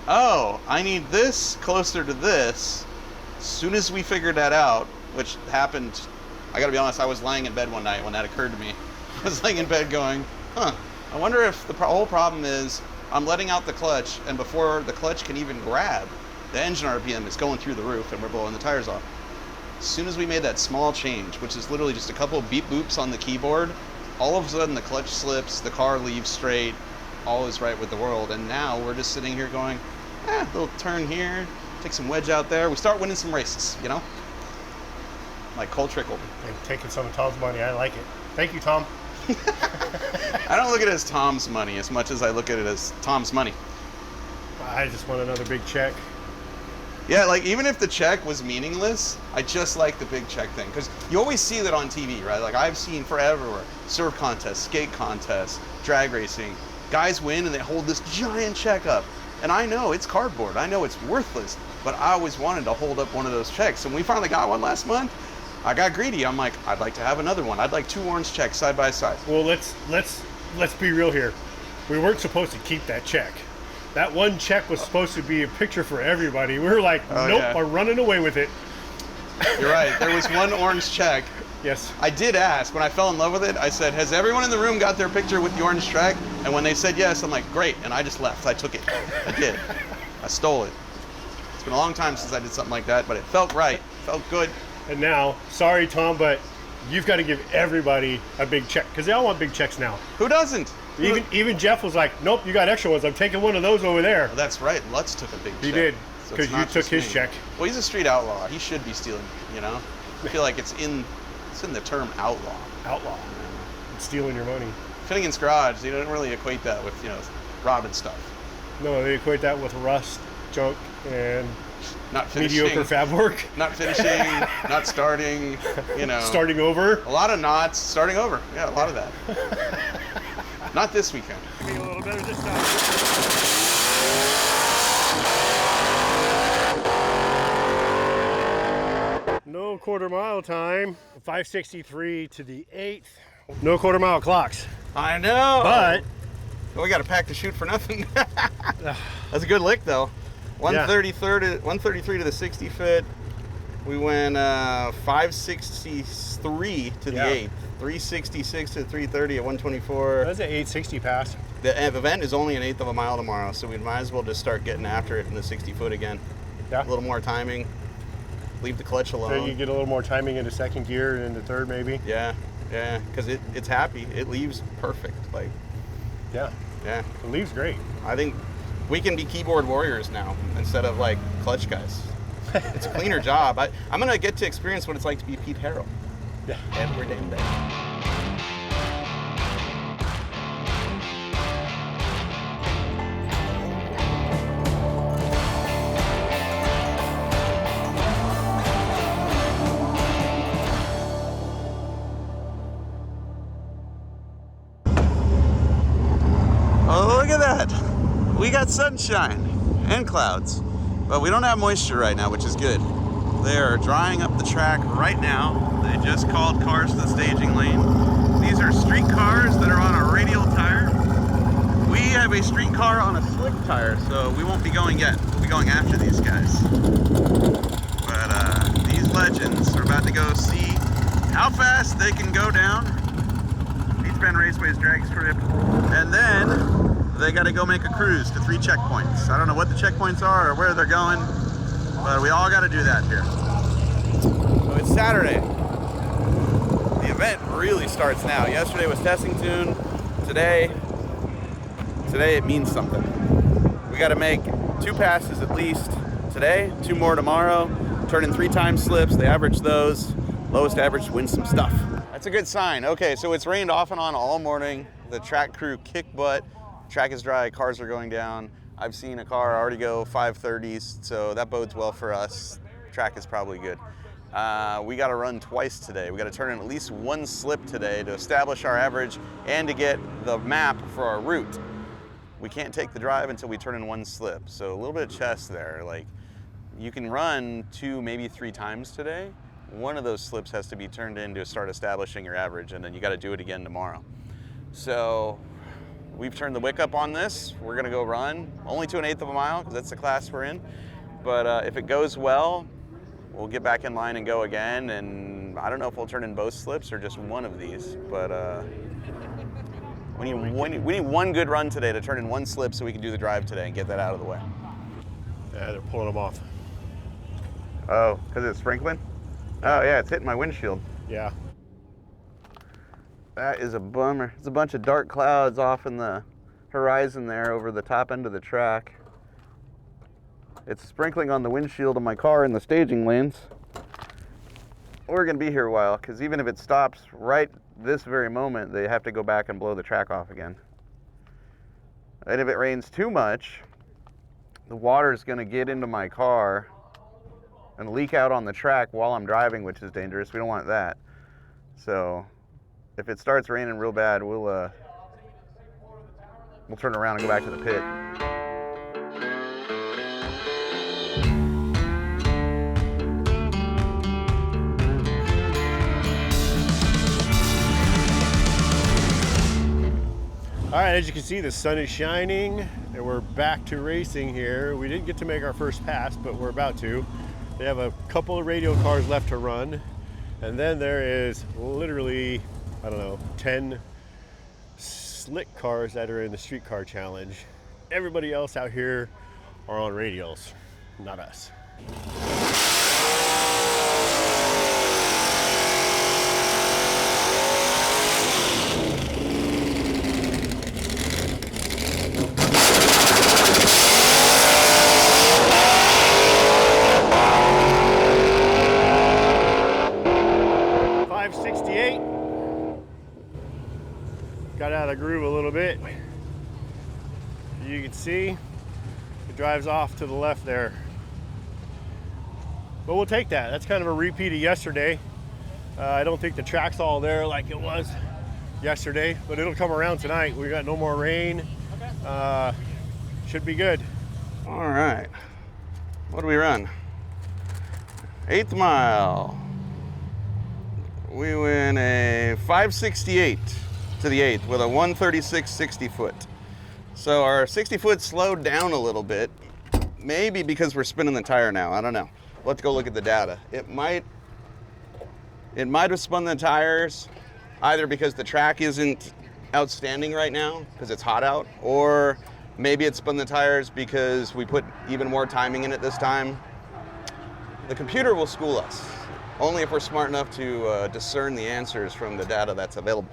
oh, I need this closer to this, as soon as we figured that out, which happened, I gotta be honest, I was lying in bed one night when that occurred to me. I was laying in bed going, I wonder if the whole problem is I'm letting out the clutch, and before the clutch can even grab, the engine RPM is going through the roof and we're blowing the tires off. As soon as we made that small change, which is literally just a couple of beep boops on the keyboard, all of a sudden the clutch slips, the car leaves straight, all is right with the world. And now we're just sitting here going, little turn here, take some wedge out there. We start winning some races, you know? Like Cole Trickle. And taking some of Tom's money, I like it. Thank you, Tom. I don't look at it as Tom's money as much as I look at it as Tom's money. I just want another big check. Yeah, like even if the check was meaningless, I just like the big check thing. Because you always see that on TV, right? Like I've seen forever, surf contests, skate contests, drag racing. Guys win and they hold this giant check up. And I know it's cardboard. I know it's worthless. But I always wanted to hold up one of those checks. And we finally got one last month. I got greedy. I'm like, I'd like to have another one. I'd like 2 orange checks side by side. Well, let's be real here. We weren't supposed to keep that check. That one check was supposed to be a picture for everybody. We were like, nope, yeah. We're running away with it. You're right. There was one orange check. Yes. I did ask. When I fell in love with it, I said, has everyone in the room got their picture with the orange check? And when they said yes, I'm like, great. And I just left. I took it. I did. I stole it. It's been a long time since I did something like that, but it felt right. It felt good. And now, sorry, Tom, but you've got to give everybody a big check because they all want big checks now. Who doesn't? Even Jeff was like, nope, you got extra ones. I'm taking one of those over there. Well, that's right. Lutz took a big check. He did, So because it's you not took just his me. check. Well, he's a street outlaw. He should be stealing, you know? I feel like it's in the term outlaw. Outlaw. Stealing your money. Finnegan's Garage, they don't really equate that with, robbing stuff. No, they equate that with rust, junk, and Not finishing. mediocre fab work. Not finishing, not starting, Starting over. A lot of knots, starting over. Yeah, a lot of that. Not this weekend. Be a little better this time. No quarter mile time. 563 to the 8th. No quarter mile clocks. I know. But we got to pack to shoot for nothing. That's a good lick though. 133 to the 60 foot. We went 563 to the 8th. 366 to 330 at 124. that's an 860 pass. The event is only an 1/8 of a mile tomorrow, so we might as well just start getting after it in the 60 foot again. Yeah. A little more timing. Leave the clutch alone. So you get a little more timing into second gear and into third maybe. Yeah, because it's happy. It leaves perfect. Like, Yeah. yeah. It leaves great. I think we can be keyboard warriors now instead of like clutch guys. It's a cleaner job. I'm gonna get to experience what it's like to be Pete Harrell. Yeah. Every damn day. Oh, look at that. We got sunshine and clouds, but we don't have moisture right now, which is good. They are drying up the track right now. They just called cars to the staging lane. These are street cars that are on a radial tire. We have a street car on a slick tire, so we won't be going yet. We'll be going after these guys. But these legends are about to go see how fast they can go down Beach Bend Raceway's drag strip, and then they got to go make a cruise to 3 checkpoints. I don't know what the checkpoints are or where they're going, but we all got to do that here. So it's Saturday. The event really starts now. Yesterday was testing tune. Today it means something. We got to make 2 passes at least today, 2 more tomorrow, turn in 3 time slips, they average those. Lowest average wins some stuff. That's a good sign. Okay, so it's rained off and on all morning. The track crew kick butt. Track is dry, cars are going down. I've seen a car already go 530s, so that bodes well for us. Track is probably good. We got to run twice today. We got to turn in at least 1 slip today to establish our average and to get the map for our route. We can't take the drive until we turn in 1 slip. So a little bit of chess there. Like, you can run 2, maybe 3 times today. One of those slips has to be turned in to start establishing your average, and then you got to do it again tomorrow. So we've turned the wick up on this. We're gonna go run, only to 1/8 of a mile, because that's the class we're in. But if it goes well, we'll get back in line and go again. And I don't know if we'll turn in both slips or just one of these, but we need 1 good run today to turn in 1 slip so we can do the drive today and get that out of the way. Yeah, they're pulling them off. Oh, because it's sprinkling? Oh yeah, it's hitting my windshield. Yeah. That is a bummer. It's a bunch of dark clouds off in the horizon there over the top end of the track. It's sprinkling on the windshield of my car in the staging lanes. We're gonna be here a while, because even if it stops right this very moment, they have to go back and blow the track off again. And if it rains too much, the water is gonna get into my car and leak out on the track while I'm driving, which is dangerous. We don't want that. So if it starts raining real bad, we'll turn around and go back to the pit. All right, as you can see, the sun is shining and we're back to racing here. We didn't get to make our first pass, but we're about to. They have a couple of radio cars left to run. And then there is literally, I don't know, 10 slick cars that are in the streetcar challenge. Everybody else out here are on radials, not us. Got out of the groove a little bit. You can see it drives off to the left there. But we'll take that. That's kind of a repeat of yesterday. I don't think the track's all there like it was yesterday, but it'll come around tonight. We got no more rain. Should be good. All right. What do we run? 8th mile. We win a 568 to the 8th with a 136 60 foot. So our 60 foot slowed down a little bit, maybe because we're spinning the tire now. I don't know. Let's go look at the data. It might have spun the tires either because the track isn't outstanding right now because it's hot out, or maybe it spun the tires because we put even more timing in it this time. The computer will school us, only if we're smart enough to discern the answers from the data that's available.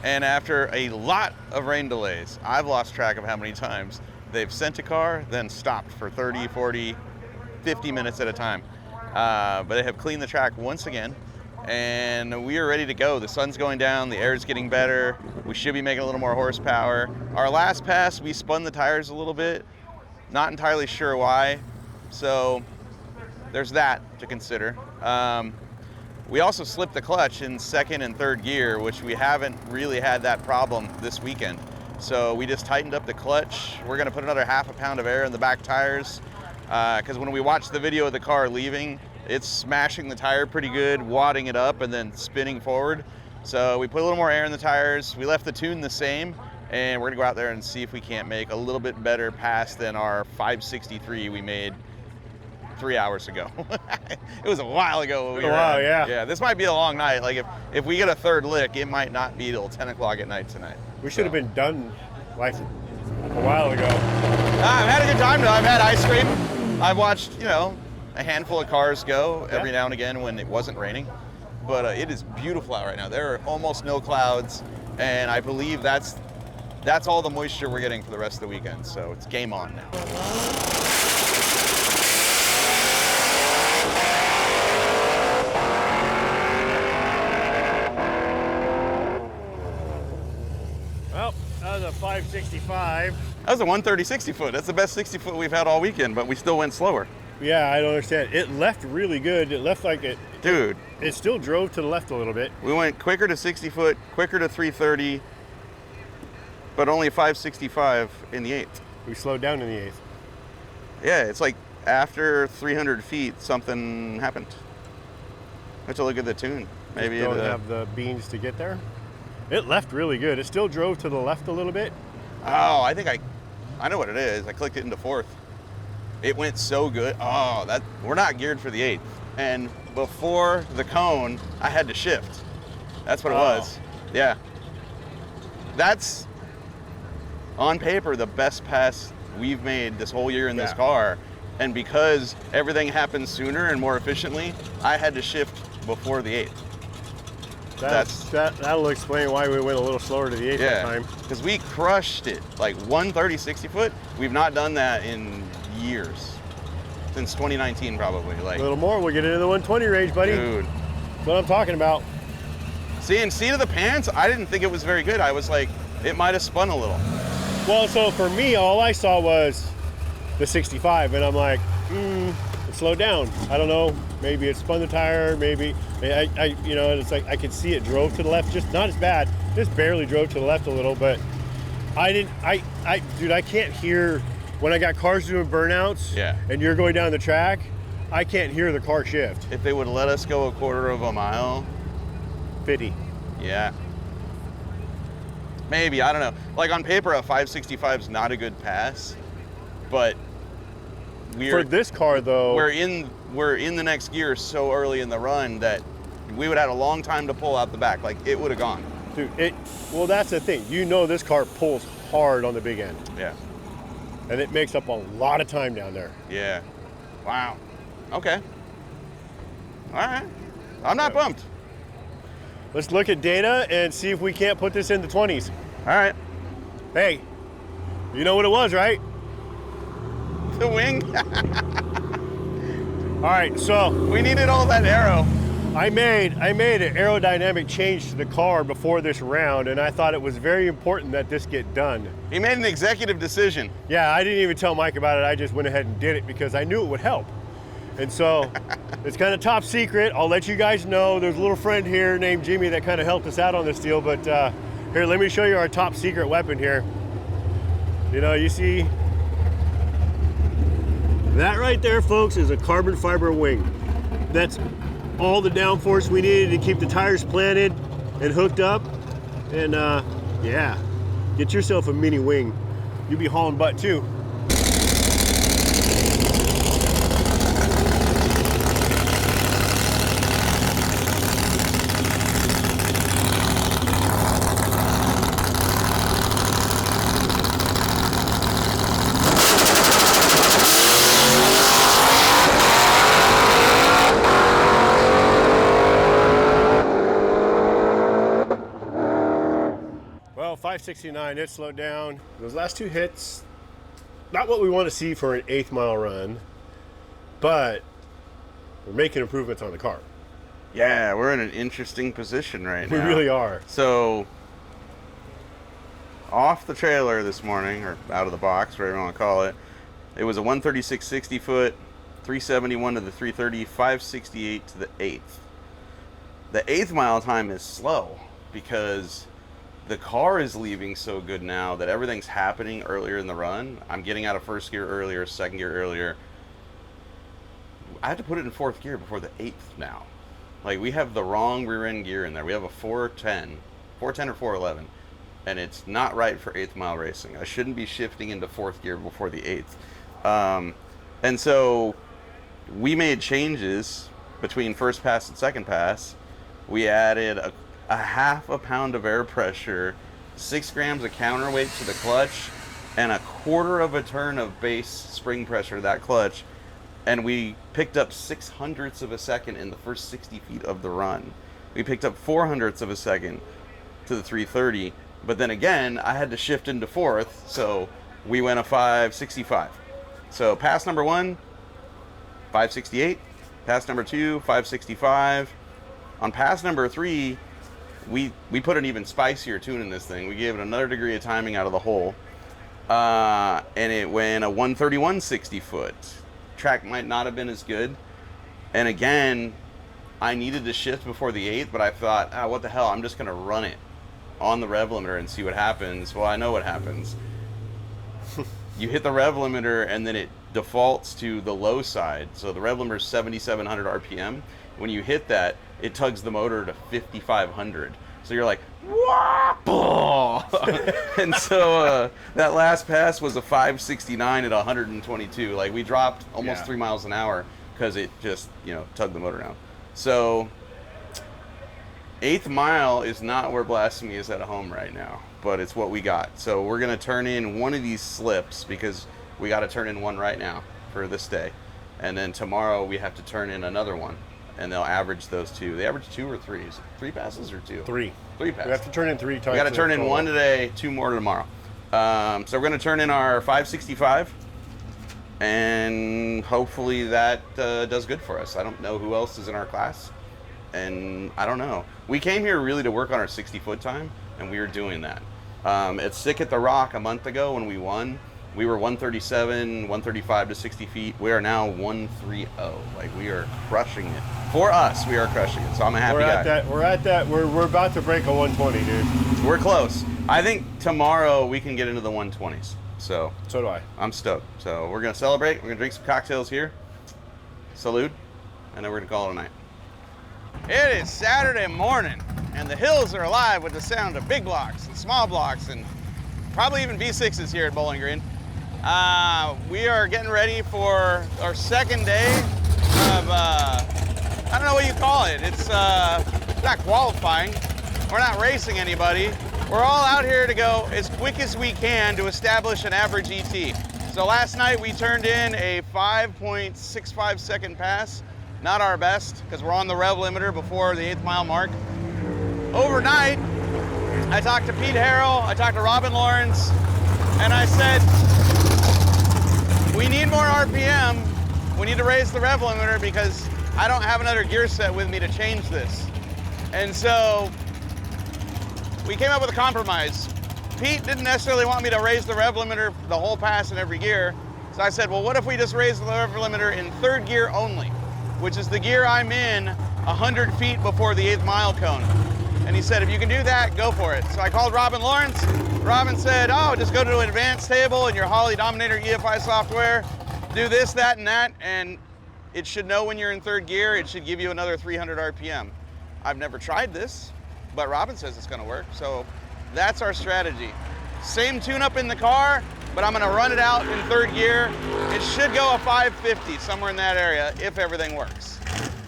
And after a lot of rain delays, I've lost track of how many times they've sent a car, then stopped for 30, 40, 50 minutes at a time. But they have cleaned the track once again, and we are ready to go. The sun's going down, the air is getting better. We should be making a little more horsepower. Our last pass, we spun the tires a little bit. Not entirely sure why. So there's that to consider. We also slipped the clutch in 2nd and 3rd gear, which we haven't really had that problem this weekend. So we just tightened up the clutch. We're gonna put another 1/2 pound of air in the back tires. because when we watched the video of the car leaving, it's smashing the tire pretty good, wadding it up, and then spinning forward. So we put a little more air in the tires. We left the tune the same, and we're gonna go out there and see if we can't make a little bit better pass than our 563 we made 3 hours ago. It was a while ago. When we were while, in. yeah. Yeah, this might be a long night. Like if we get a third lick, it might not be till 10 o'clock at night tonight. We should have been done like a while ago. I've had a good time though. I've had ice cream. I've watched, you know, a handful of cars go every now and again when it wasn't raining. But it is beautiful out right now. There are almost no clouds, and I believe that's all the moisture we're getting for the rest of the weekend. So it's game on now. Well, that was a 565. That was a 130 60 foot. That's the best 60 foot we've had all weekend, but we still went slower. Yeah, I don't understand. It left really good. It left like it. Dude, It still drove to the left a little bit. we went quicker to 60 foot, quicker to 330, but only 565 in the 8th. We slowed down in the 8th. Yeah, it's like after 300 feet, something happened. I have to look at the tune. Maybe Don't have the beans to get there. It left really good. It still drove to the left a little bit. Oh, I think I know what it is. I clicked it into 4th. It went so good. Oh, that we're not geared for the 8th. And before the cone, I had to shift. That's what it was. Yeah. That's on paper the best pass we've made this whole year in this car. And because everything happened sooner and more efficiently, I had to shift before the 8th. That'll explain why we went a little slower to the 8th that time. Because we crushed it. Like 130 60 foot, we've not done that in years. Since 2019 probably. Like A little more, we'll get into the 120 range, buddy. dude. That's what I'm talking about. See, in seat of the pants, I didn't think it was very good. I was like, it might have spun a little. Well, so for me, all I saw was the 65, and I'm like, it slowed down. I don't know. Maybe it spun the tire. Maybe you know, it's like I could see it drove to the left, just not as bad. Just barely drove to the left a little, but dude, I can't hear when I got cars doing burnouts. Yeah. And you're going down the track, I can't hear the car shift. If they would have let us go a quarter of a mile, 50. yeah. Maybe, I don't know. Like on paper, a 565 is not a good pass, but For this car, though, we're in the next gear so early in the run that we would have had a long time to pull out the back. Like it would have gone. dude, well, that's the thing. You know, this car pulls hard on the big end, Yeah. and it makes up a lot of time down there. Yeah. Wow. Okay. All right. I'm not bumped. Let's look at data and see if we can't put this in the 20s. All right. Hey, you know what it was, right? The wing. All right, so We needed all that arrow. I made an aerodynamic change to the car before this round, and I thought it was very important that this get done. He made an executive decision. Yeah, I didn't even tell Mike about it. I just went ahead and did it because I knew it would help. And so it's kind of top secret. I'll let you guys know. There's a little friend here named Jimmy that kind of helped us out on this deal. But here, let me show you our top secret weapon here. You know, you see that right there, folks, is a carbon fiber wing. That's all the downforce we needed to keep the tires planted and hooked up. And yeah, get yourself a mini wing. You'll be hauling butt too. Well, 569, it slowed down. Those last two hits, not what we want to see for an 8th mile run, but we're making improvements on the car. Yeah, we're in an interesting position right We now. really are. So, off the trailer this morning, or out of the box, whatever you want to call it, it was a 136 60 foot, 371 to the 330, 568 to the 8th. The 8th mile time is slow because the car is leaving so good now that everything's happening earlier in the run. I'm getting out of first gear earlier, second gear earlier. I had to put it in 4th gear before the 8th now. Like, we have the wrong rear end gear in there. We have a 410 or 411, and it's not right for 8th mile racing. I shouldn't be shifting into 4th gear before the 8th. And so we made changes between first pass and second pass. We added a half a pound of air pressure, 6 grams of counterweight to the clutch, and a quarter of a turn of base spring pressure to that clutch. And we picked up 600ths of a second in the first 60 feet of the run. We picked up 400ths of a second to the 330, but then again, I had to shift into 4th, so we went a 565. So pass number 1, 568. Pass number 2, 565. On pass number 3, we put an even spicier tune in this thing. We gave it another degree of timing out of the hole, and it went a 131 60 foot. Track might not have been as good, and again, I needed to shift before the 8th, but I thought, what the hell, I'm just going to run it on the rev limiter and see what happens. Well, I know what happens. You hit the rev limiter, and then it defaults to the low side. So the rev limiter is 7,700 RPM. When you hit that, it tugs the motor to 5,500. So you're like, wah! And so that last pass was a 569 at 122. Like, we dropped almost 3 miles an hour because it just, tugged the motor down. So 8th mile is not where Blasphemi is at home right now, but it's what we got. So we're going to turn in one of these slips because we got to turn in one right now for this day. And then tomorrow we have to turn in another one, and they'll average those 2. They average 2 or 3? Is it 3 passes or 2? 3. 3 passes. We have to turn in 3 times. We got to turn in 1 today, 2 more tomorrow. So we're going to turn in our 565, and hopefully that does good for us. I don't know who else is in our class, and I don't know. We came here really to work on our 60-foot time, and we are doing that. At Sick at the Rock a month ago when we won, we were 137, 135 to 60 feet. We are now 130. Like, we are crushing it. For us, we are crushing it. So I'm a happy guy. We're about to break a 120, dude. We're close. I think tomorrow we can get into the 120s. So do I. I'm stoked. So we're going to celebrate. We're going to drink some cocktails here. Salute. And then we're going to call it a night. It is Saturday morning, and the hills are alive with the sound of big blocks and small blocks and probably even V6s here at Bowling Green. We are getting ready for our second day of, I don't know what you call it. It's not qualifying. We're not racing anybody. We're all out here to go as quick as we can to establish an average ET. So last night we turned in a 5.65 second pass. Not our best, because we're on the rev limiter before the 8th mile mark. Overnight, I talked to Pete Harrell, I talked to Robin Lawrence, and I said, we need more RPM. We need to raise the rev limiter because I don't have another gear set with me to change this. And so we came up with a compromise. Pete didn't necessarily want me to raise the rev limiter the whole pass in every gear. So I said, well, what if we just raise the rev limiter in 3rd gear only, which is the gear I'm in 100 feet before the 8th mile cone. And he said, if you can do that, go for it. So I called Robin Lawrence. Robin said, just go to an advanced table in your Holly Dominator EFI software, do this, that, and that, and it should know when you're in 3rd gear. It should give you another 300 RPM. I've never tried this, but Robin says it's gonna work. So that's our strategy. Same tune-up in the car, but I'm gonna run it out in 3rd gear. It should go a 550, somewhere in that area, if everything works.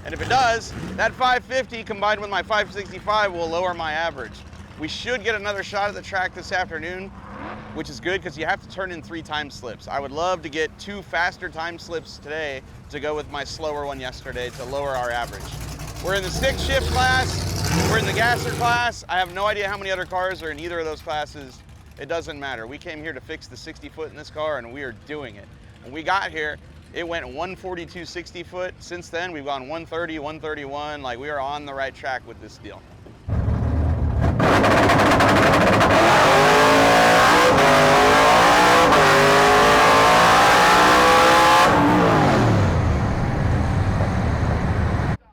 And if it does, that 550 combined with my 565 will lower my average. We should get another shot at the track this afternoon, which is good because you have to turn in 3 time slips. I would love to get 2 faster time slips today to go with my slower one yesterday to lower our average. We're in the stick shift class, we're in the gasser class. I have no idea how many other cars are in either of those classes. It doesn't matter. We came here to fix the 60 foot in this car, and we are doing it. When we got here, it went 142 60 foot. Since then, we've gone 130, 131. Like, we are on the right track with this deal.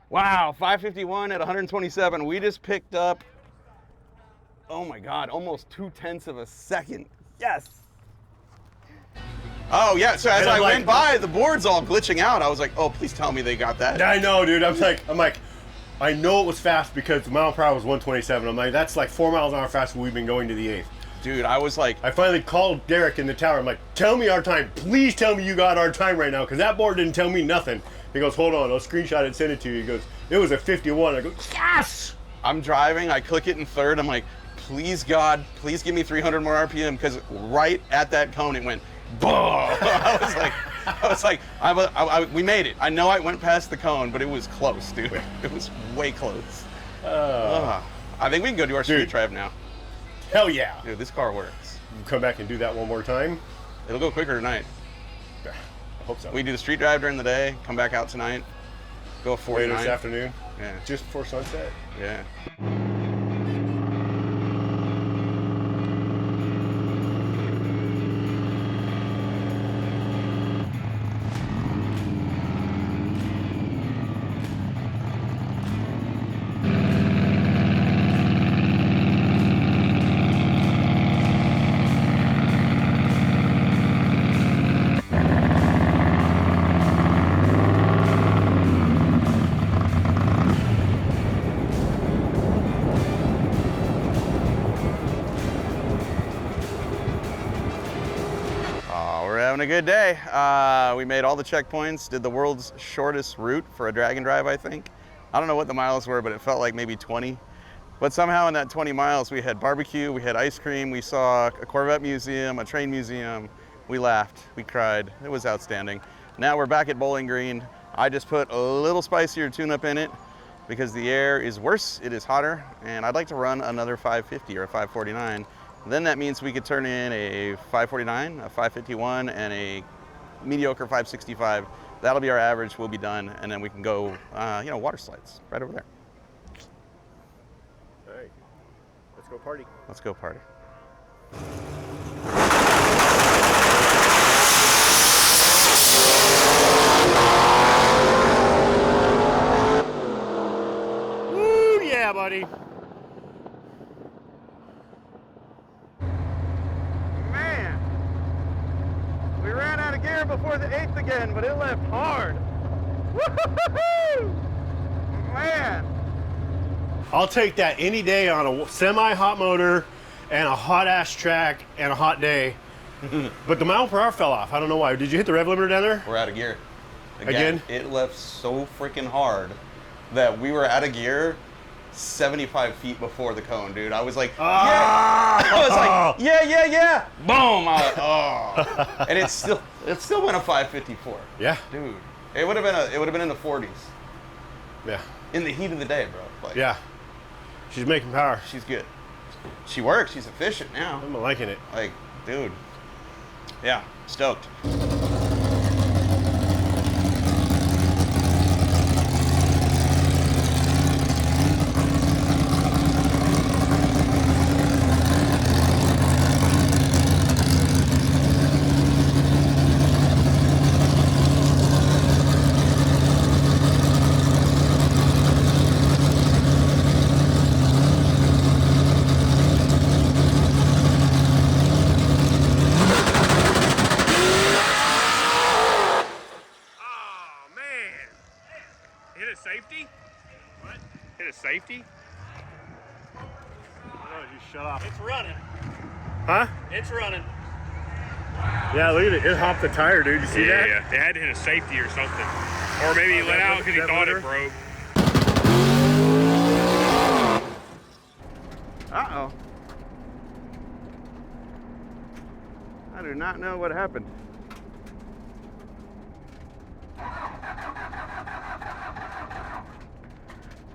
Wow, 551 at 127. We just picked up, oh my God, almost 0.2 of a second. Yes. Oh yeah, so as And I I'm went like- by, the board's all glitching out. I was like, oh, please tell me they got that. I know, dude. I'm like, I know it was fast because the mile per hour was 127. I'm like, that's like 4 miles an hour faster we've been going to the 8th. Dude, I was like, I finally called Derek in the tower. I'm like, tell me our time. Please tell me you got our time right now, because that board didn't tell me nothing. He goes, hold on, I'll screenshot it and send it to you. He goes, it was a 51. I go, yes! I'm driving, I click it in third. I'm like, please God, please give me 300 more RPM, because right at that cone it went, boom. We made it. I know I went past the cone, but it was close, dude. It was way close. I think we can go do our street Dude. drive now. Hell yeah. Dude, this car works. Come back and do that one more time. It'll go quicker tonight. I hope so. We do the street drive during the day, come back out tonight, go a 49. Later this afternoon, Yeah, just before sunset. yeah. We're having a good day. We made all the checkpoints, did the world's shortest route for a drag and drive, I think. I don't know what the miles were, but it felt like maybe 20. But somehow in that 20 miles, we had barbecue, we had ice cream, we saw a Corvette museum, a train museum. We laughed, we cried. It was outstanding. Now we're back at Bowling Green. I just put a little spicier tune-up in it because the air is worse, it is hotter, and I'd like to run another 550 or a 549. Then that means we could turn in a 549, a 551, and a mediocre 565. That'll be our average, we'll be done, and then we can go, water slides right over there. All right, let's go party. Let's go party. Woo, yeah, buddy. Man, we ran out of gear before the 8th again, but it left hard. Woo-hoo-hoo-hoo! Man. I'll take that any day on a semi-hot motor and a hot-ass track and a hot day. But the mile per hour fell off. I don't know why. Did you hit the rev limiter down there? We're out of gear. Again? It left so freaking hard that we were out of gear 75 feet before the cone, dude. I was like, yeah. I was like, yeah. Boom. I was like, oh. And it still went a 554. Yeah. Dude, it would have been in the 40s. Yeah. In the heat of the day, bro. Like, Yeah. She's making power. She's good. She works. She's efficient now. I'm liking it. Like, dude. Yeah, stoked. Hit a safety? What? Hit a safety? Oh, you shut off. It's running. Huh? It's running. Yeah, look at it. It hopped the tire, dude. You see that? Yeah, it had to hit a safety or something. Or maybe he let out because he thought it broke. Uh-oh. I do not know what happened.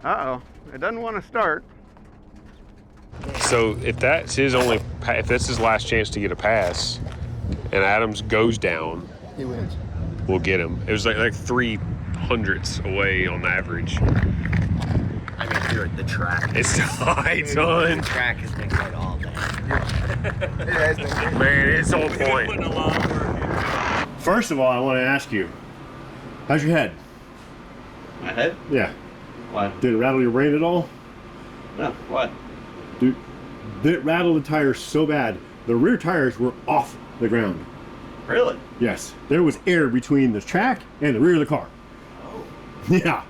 Uh-oh. It doesn't want to start. So if that's his last chance to get a pass, and Adams goes down, He wins. we'll get him. It was like 300ths away on average. I mean, here at the track. It's tight, son. The track has been good all day. Man, it's on point. First of all, I want to ask you, how's your head? My head? Yeah. What? Did it rattle your brain at all? No, what? Dude, it rattled the tires so bad. The rear tires were off the ground. Really? Yes. There was air between the track and the rear of the car. Oh. Yeah.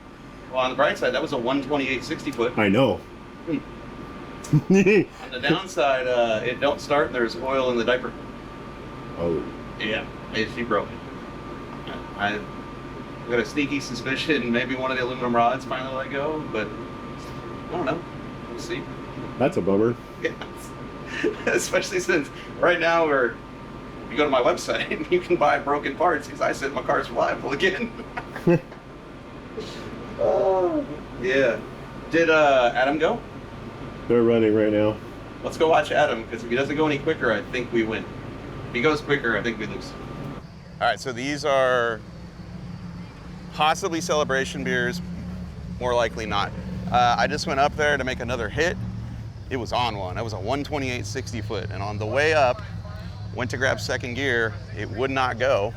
Well, on the bright side, that was a 128 60-foot. I know. On the downside, it don't start and there's oil in the diaper. Oh. Yeah, she broke it. I've got a sneaky suspicion maybe one of the aluminum rods finally let go, but I don't know. We'll see. That's a bummer. Yeah. Especially since right now if you go to my website, you can buy broken parts because I said my car's reliable again. Yeah. Did Adam go? They're running right now. Let's go watch Adam, because if he doesn't go any quicker, I think we win. If he goes quicker, I think we lose. All right, so these are possibly celebration beers, more likely not. I just went up there to make another hit. It was on one. That was a 128 60-foot, and on the way up, went to grab second gear, it would not go.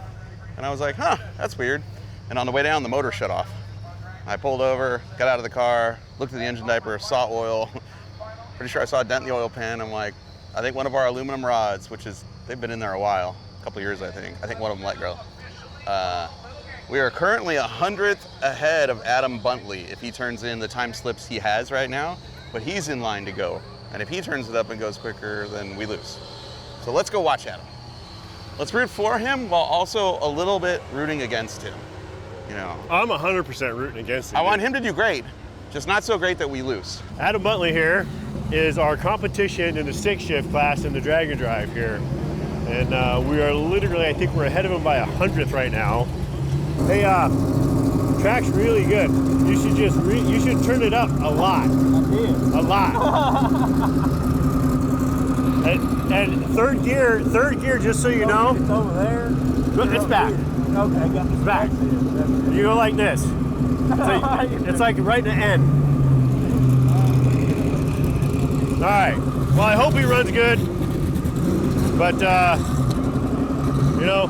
And I was like, huh, that's weird. And on the way down, the motor shut off. I pulled over, got out of the car, looked at the engine diaper, saw oil. Pretty sure I saw a dent in the oil pan. I'm like, I think one of our aluminum rods, they've been in there a while, a couple years I think one of them let go. We are currently 100th ahead of Adam Buntley if he turns in the time slips he has right now, but he's in line to go. And if he turns it up and goes quicker, then we lose. So let's go watch Adam. Let's root for him while also a little bit rooting against him. You know, I'm 100% rooting against it. I want him to do great, just not so great that we lose. Adam Buntley here is our competition in the stick shift class in the drag and drive here. And we are literally, I think we're ahead of him by 100th right now. Hey, track's really good. You should you should turn it up a lot. I did. A lot. and third gear, just so you know. It's over there. It's back. Okay, I got It's back. You go like this. It's like right in the end. All right. Well, I hope he runs good. But, you know,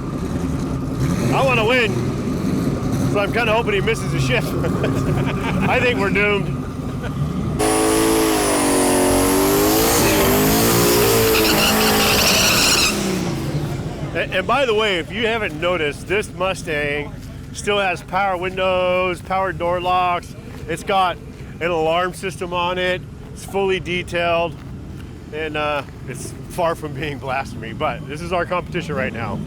I want to win. So I'm kind of hoping he misses a shift. I think we're doomed. And by the way, if you haven't noticed, this Mustang still has power windows, power door locks. It's got an alarm system on it. It's fully detailed, and it's far from being blasphemy, but this is our competition right now.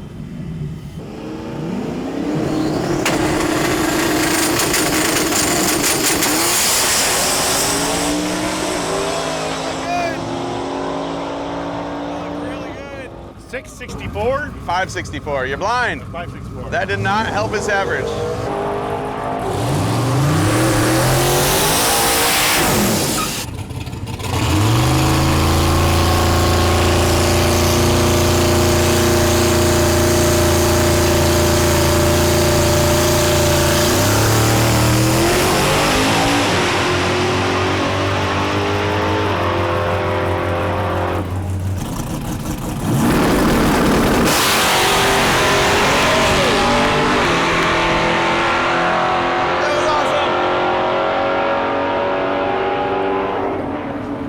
Really good. 664? 564, you're blind. 564. That did not help his average.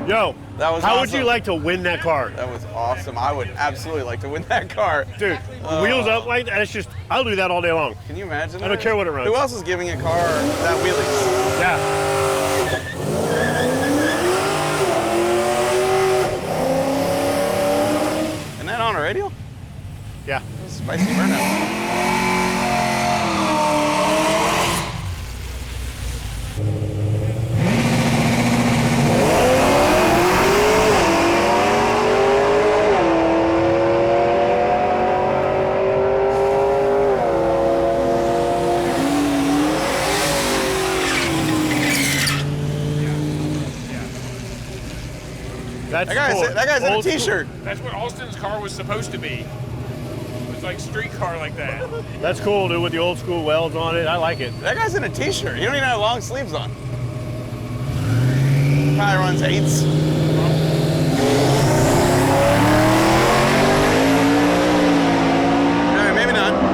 Yo, That was how would awesome. you like to win that car? That was awesome. I would absolutely like to win that car. Dude, wheels up like that, it's just, I'll do that all day long. Can you imagine? I don't care what it runs. Who else is giving a car that wheelies? Yeah. Isn't that on a radio? Yeah. Spicy burnout. That's That guy's in a Old school. t-shirt. That's what Austin's car was supposed to be. It was like street car like that. That's cool, dude, with the old school welds on it. I like it. That guy's in a t-shirt. You don't even have long sleeves on. Probably runs 8s. All right, maybe not.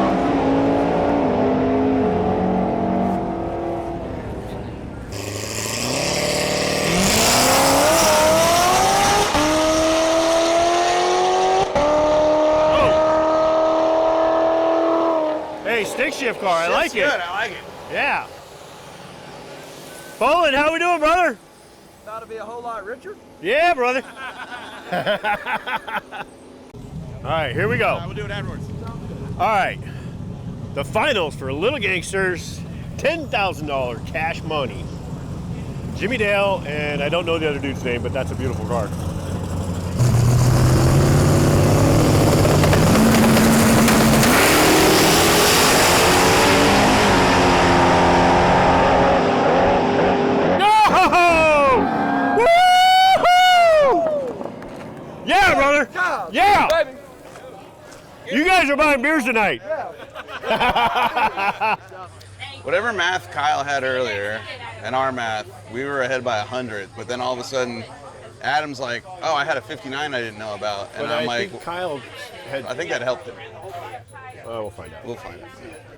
stick shift car. I like it. Good, I like it. Yeah. Poland, how we doing, brother? About to be a whole lot richer. Yeah, brother. All right, here we go. We'll do it afterwards. All right, the finals for Little Gangsters, $10,000 cash money. Jimmy Dale, and I don't know the other dude's name, but that's a beautiful car. Yeah, brother. Yeah. Baby. You guys are buying beers tonight. Whatever math Kyle had earlier, and our math, we were ahead by 100. But then all of a sudden, Adam's like, "Oh, I had a 59 I didn't know about," and I'm like, think Kyle had. "I think that helped him." Oh, we'll find out. We'll find out.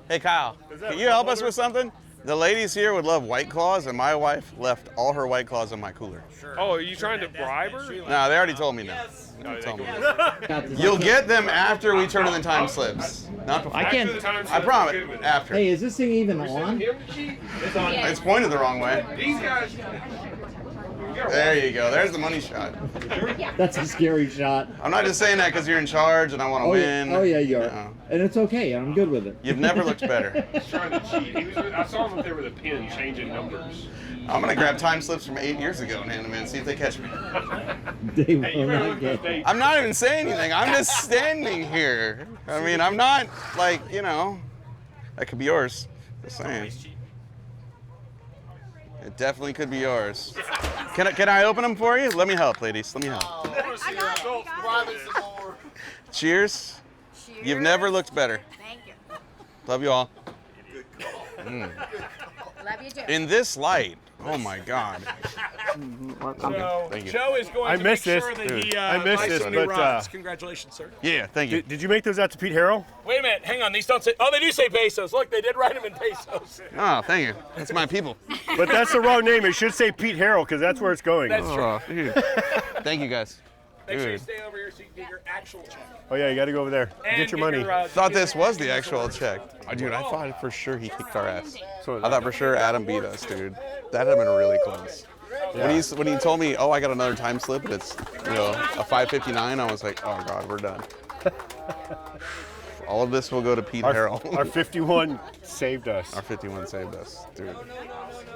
Hey, Kyle, can you help us with something? The ladies here would love White Claws, and my wife left all her White Claws in my cooler. Oh, are you trying to bribe her? No, they already told me no. They told me no. You'll get them after we turn in the time slips. Not before. I can't. I promise. After. Hey, is this thing even on? It's pointed the wrong way. These guys. There you go. There's the money shot. That's a scary shot. I'm not just saying that because you're in charge and I want to win. Oh yeah, you are. No. And it's okay. I'm good with it. You've never looked better. Trying to cheat. I saw him up there with a pen changing numbers. I'm gonna grab time slips from 8 years ago and hand them in, see if they catch me. They will not get. I'm not even saying anything. I'm just standing here. I mean, I'm not like, you know, that could be yours. Just saying. It definitely could be yours. Can I open them for you? Let me help, ladies. Let me help. Cheers. You've never looked better. Thank you. Love you all. Love you too. In this light, oh my God. So Thank you. Joe is going I to missed make this. sure that Dude, he I missed buys this, some new but, rods. Congratulations, sir. Yeah, thank you. Did you make those out to Pete Harrell? Wait a minute. Hang on. These don't say. Oh, they do say pesos. Look, they did write them in pesos. Oh, thank you. That's my people. But that's the wrong name. It should say Pete Harrell because that's where it's going. That's true. Oh, dude. Thank you guys. Make sure you Dude. stay over here so you can get your actual check. Oh yeah, you got to go over there. And Get your money. Thought this was the actual check. Oh, dude, I thought for sure he kicked our ass. I thought for sure Adam beat us, dude. That had been really close. When he told me, oh, I got another time slip, and it's a 5:59, I was like, oh God, we're done. All of this will go to Pete Harrell. Our 51 saved us. Our 51 saved us, dude.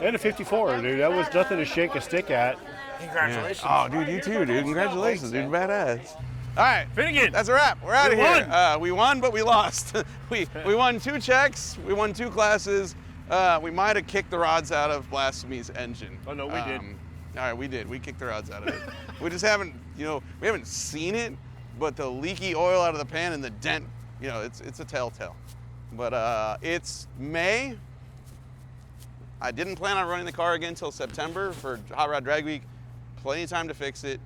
And a 54, dude. That was nothing to shake a stick at. Congratulations. Oh, dude, you too, dude. Congratulations, dude. Badass. All right, Finnegan. that's a wrap. We're out of We here. won. We won, but we lost. we won 2 checks. We won 2 classes. We might have kicked the rods out of Blasphemy's engine. Oh, no, we did. All right, we did. We kicked the rods out of it. We just haven't, we haven't seen it, but the leaky oil out of the pan and the dent, it's a telltale. But it's May. I didn't plan on running the car again until September for Hot Rod Drag Week. Plenty of time to fix it,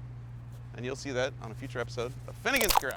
and you'll see that on a future episode of Finnegan's Garage.